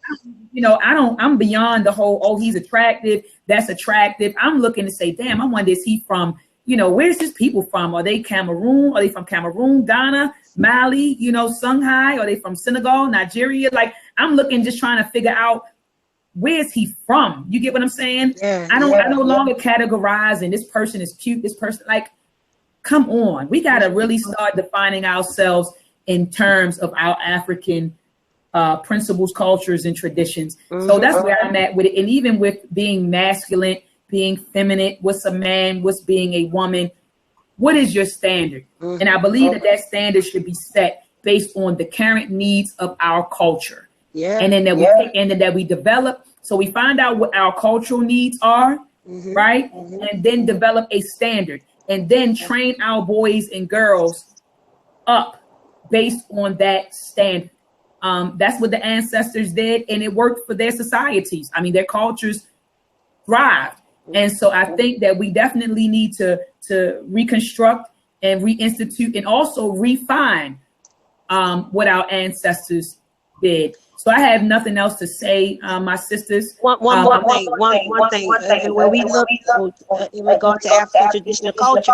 you know, I'm beyond the whole, oh, he's attractive, that's attractive. I'm looking to say, damn, I wonder, is he from, you know, where's his people from? Are they Cameroon? Are they from Cameroon, Ghana, Mali, you know, Songhai? Are they from Senegal, Nigeria? Like, I'm looking, just trying to figure out, where's he from? You get what I'm saying? Yeah, I no longer categorize, and this person is cute, this person, like, come on. We got to really start defining ourselves in terms of our African principles, cultures, and traditions. So that's where I'm at with it. And even with being masculine, being feminine, what's a man, what's being a woman, what is your standard? And I believe that standard should be set based on the current needs of our culture. Yeah. And then that we develop. So we find out what our cultural needs are, right? And then develop a standard, and then train our boys and girls up based on that standard. That's what the ancestors did, and it worked for their societies. I mean, their cultures thrived. And so I think that we definitely need to reconstruct and reinstitute and also refine what our ancestors did. So I have nothing else to say, my sisters. One thing. When we look in regard to African traditional culture,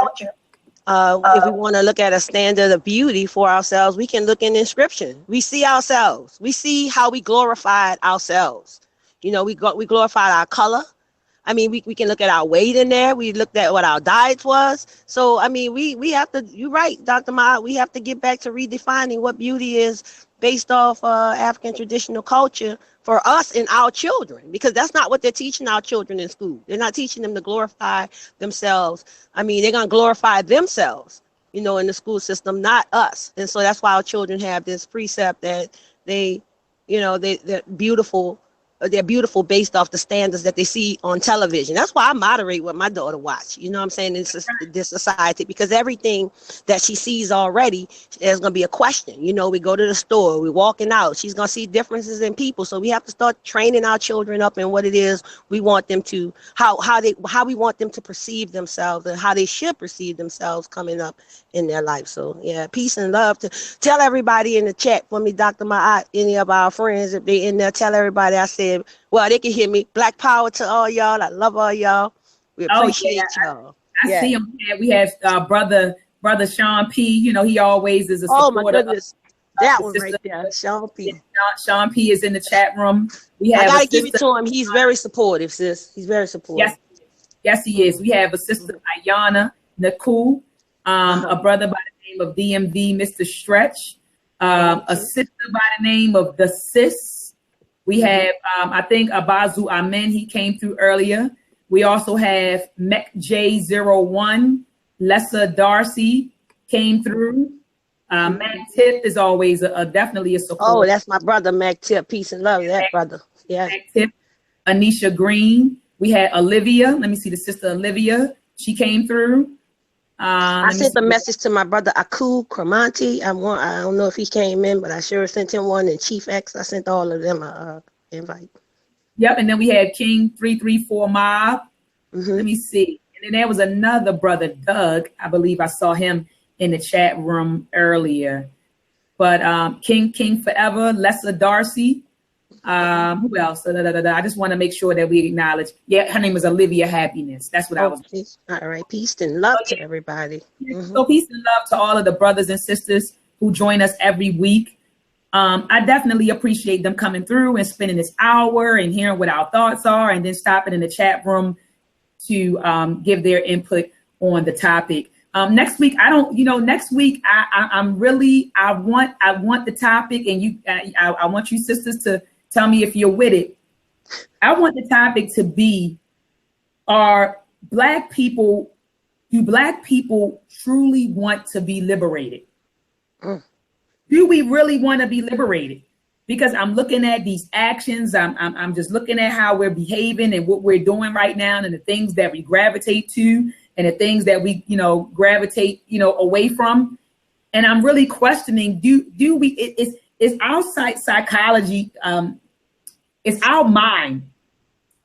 if we want to look at a standard of beauty for ourselves, we can look in inscription. We see ourselves. We see how we glorified ourselves. You know, we glorified our color. I mean, we can look at our weight in there. We looked at what our diet was. So, I mean, we have to, you're right, Dr. Ma, we have to get back to redefining what beauty is based off African traditional culture for us and our children, because that's not what they're teaching our children in school. They're not teaching them to glorify themselves. I mean, they're going to glorify themselves, you know, in the school system, not us. And so that's why our children have this precept that they, you know, they're beautiful. They're beautiful based off the standards that they see on television. That's why I moderate what my daughter watch. You know what I'm saying? In this society, because everything that she sees already, there's going to be a question. You know, we go to the store, we're walking out, she's going to see differences in people. So we have to start training our children up in what it is we want them to, how we want them to perceive themselves and how they should perceive themselves coming up in their life. So yeah, peace and love. To tell everybody in the chat for me, Dr. Ma'at, any of our friends, if they in there, tell everybody I said, well, they can hear me. Black power to all y'all. I love all y'all. We appreciate y'all. I see him. We have brother Sean P. You know, he always is a supporter. Oh my goodness, that one right there, Sean P. Sean P. is in the chat room. We have. I gotta give it to him. He's very supportive, sis. He's very supportive. Yes, he is. We have a sister, Ayana Naku, a brother by the name of DMV, Mr. Stretch. A sister by the name of The Sis. We have, I think, Abazu Amen. He came through earlier. We also have Mech J01. Lessa Darcy came through. Mac Tip is always definitely a support. Oh, that's my brother, Mac Tip. Peace and love, that brother. Yeah. Mac Tip. Anisha Green. We had Olivia. Let me see the sister Olivia. She came through. I sent a message to my brother Aku Kramanti. I don't know if he came in, but I sure sent him one. And Chief X, I sent all of them an invite. Yep, and then we had King 334 Mob. Let me see. And then there was another brother, Doug. I believe I saw him in the chat room earlier. But King Forever, Lessa Darcy. Who else? I just want to make sure that we acknowledge. Yeah, her name is Olivia Happiness. That's what I was. All right, peace and love to everybody. So peace and love to all of the brothers and sisters who join us every week. I definitely appreciate them coming through and spending this hour and hearing what our thoughts are, and then stopping in the chat room to give their input on the topic. Next week, next week I want the topic, and I want you sisters to tell me if you're with it. I want the topic to be, do Black people truly want to be liberated? Do we really want to be liberated? Because I'm looking at these actions, I'm just looking at how we're behaving and what we're doing right now, and the things that we gravitate to and the things that we, gravitate, away from. And I'm really questioning, do we, is our psychology, is our minds,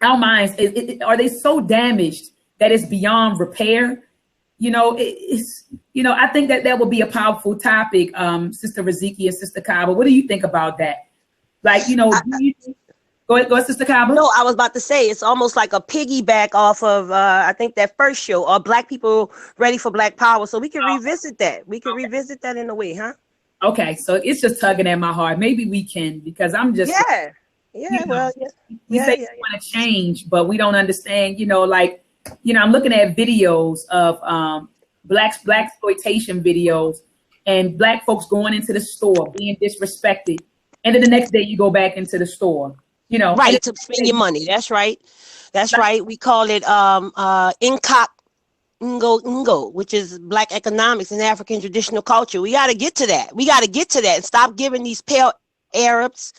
are they so damaged that it's beyond repair? I think that will be a powerful topic, Sister Raziki and Sister Kaba. What do you think about that? Like, do you think, go ahead, Sister Kaba. No, I was about to say, it's almost like a piggyback off of, I think that first show, or Black People Ready for Black Power. So we can revisit that. We can revisit that in a way, huh? Okay, so it's just tugging at my heart. Maybe we can, because I'm just we say we want to change, but we don't understand. I'm looking at videos of black exploitation videos, and Black folks going into the store being disrespected, and then the next day you go back into the store. Right, to spend your money. That's right. Right. We call it Ngo, which is Black economics and African traditional culture. We got to get to that. And stop giving these pale Arabs,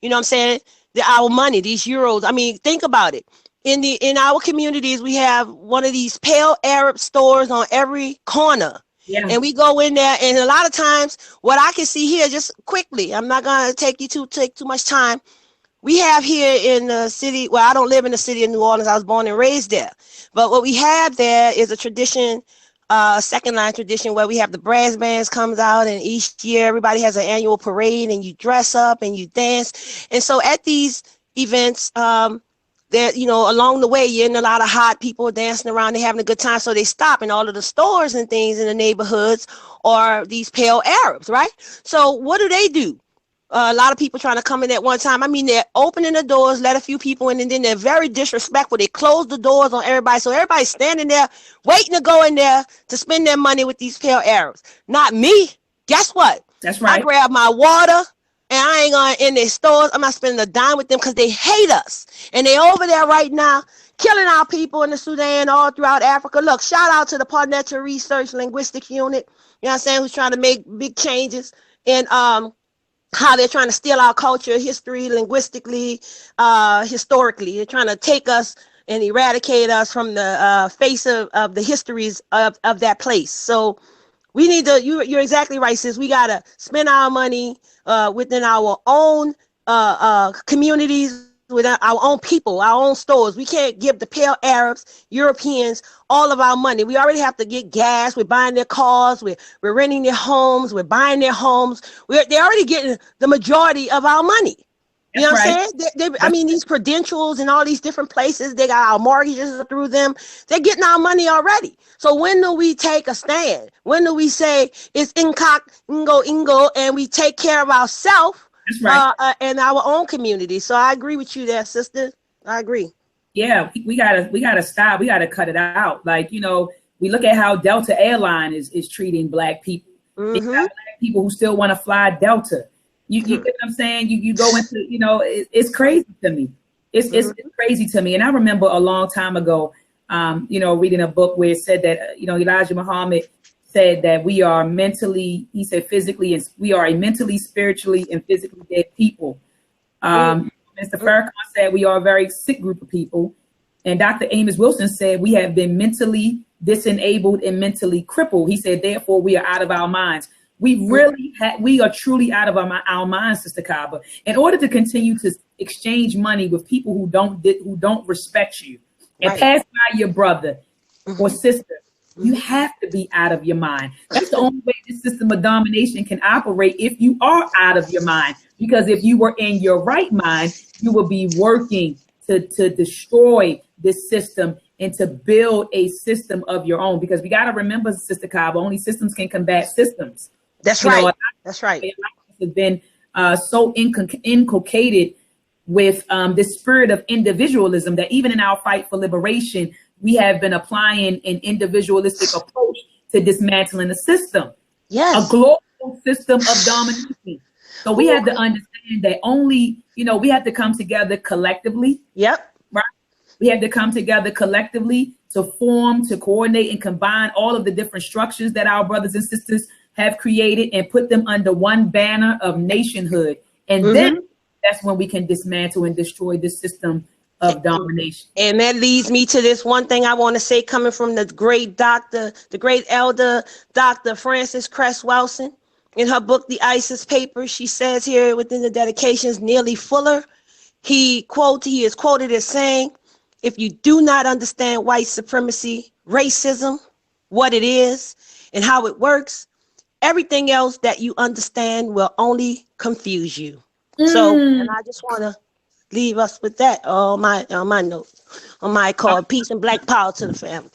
our money, these euros. I mean, think about it. In our communities, we have one of these pale Arab stores on every corner. Yeah. And we go in there, and a lot of times, what I can see here, just quickly, I'm not going to take too much time. We have here in the city, well, I don't live in the city of New Orleans. I was born and raised there. But what we have there is a tradition, second line tradition, where we have the brass bands comes out, and each year everybody has an annual parade, and you dress up and you dance. And so at these events, there, along the way, you're in a lot of hot people dancing around, they're having a good time. So they stop in all of the stores and things in the neighborhoods, or these pale Arabs, right? So what do? A lot of people trying to come in at one time. I mean, they're opening the doors, let a few people in, and then they're very disrespectful. They close the doors on everybody. So everybody's standing there waiting to go in there to spend their money with these pale Arabs. Not me. Guess what? That's right. I grab my water, and I ain't going in their stores. I'm not spending a dime with them because they hate us. And they over there right now killing our people in the Sudan, all throughout Africa. Look, shout out to the Parnetta Research Linguistics Unit, you know what I'm saying, who's trying to make big changes in how they're trying to steal our culture, history, linguistically, historically. They're trying to take us and eradicate us from the face of the histories of that place. So we need to, you're exactly right, sis. We got to spend our money within our own communities, with our own people, our own stores. We can't give the pale Arabs, Europeans, all of our money. We already have to get gas. We're buying their cars. We're renting their homes. We're buying their homes. They're already getting the majority of our money. You know what I'm saying? I mean, these credentials and all these different places, they got our mortgages through them. They're getting our money already. So when do we take a stand? When do we say it's Ngo, and we take care of ourselves? That's right. And our own community. So I agree with you there, sister. I agree. Yeah, we gotta stop. We gotta cut it out. Like, we look at how Delta Airline is treating Black people. You got black people who still want to fly Delta. You get what I'm saying? You go into, it's crazy to me. It's crazy to me. And I remember a long time ago, reading a book where it said that, Elijah Muhammad said that we are mentally, he said physically, and we are a mentally, spiritually, and physically dead people. Mr. Farrakhan said we are a very sick group of people. And Dr. Amos Wilson said we have been mentally disenabled and mentally crippled. He said, therefore, we are out of our minds. We are truly out of our minds, Sister Kaba. In order to continue to exchange money with people who don't respect you and pass by your brother or sister, you have to be out of your mind. That's the only way this system of domination can operate, if you are out of your mind. Because if you were in your right mind, you would be working to destroy this system and to build a system of your own. Because we got to remember, Sister Kaba, only systems can combat systems. That's right. That's right. Have been so inculcated with this spirit of individualism that even in our fight for liberation, we have been applying an individualistic approach to dismantling the system. Yes. A global system of domination. So we have to understand that only, we have to come together collectively. Yep. Right. We have to come together collectively to form, to coordinate, and combine all of the different structures that our brothers and sisters have created and put them under one banner of nationhood. And then that's when we can dismantle and destroy this system of domination. And that leads me to this one thing I want to say, coming from the great elder, Dr. Frances Cress Welsing. In her book, The ISIS Papers, she says here within the dedications, Neely Fuller, he is quoted as saying, if you do not understand white supremacy, racism, what it is and how it works, everything else that you understand will only confuse you. So, and I just want to leave us with that on my note, on my call, peace and black power to the family.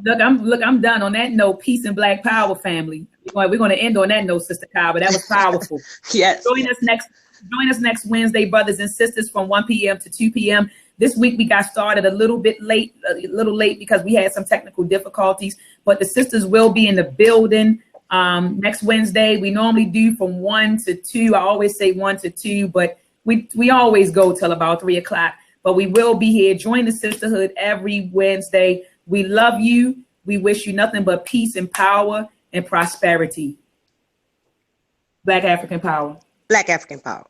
I'm done on that note. Peace and black power, family. We're going to end on that note, Sister Kaba. That was powerful. Yes. Join us next Wednesday, brothers and sisters, from 1 p.m. to 2 p.m. This week we got started a little late because we had some technical difficulties, but the sisters will be in the building next Wednesday. We normally do from 1 to 2. I always say 1 to 2, but we always go till about 3 o'clock. But we will be here. Join the sisterhood every Wednesday. We love you. We wish you nothing but peace and power and prosperity. Black African power. Black African power.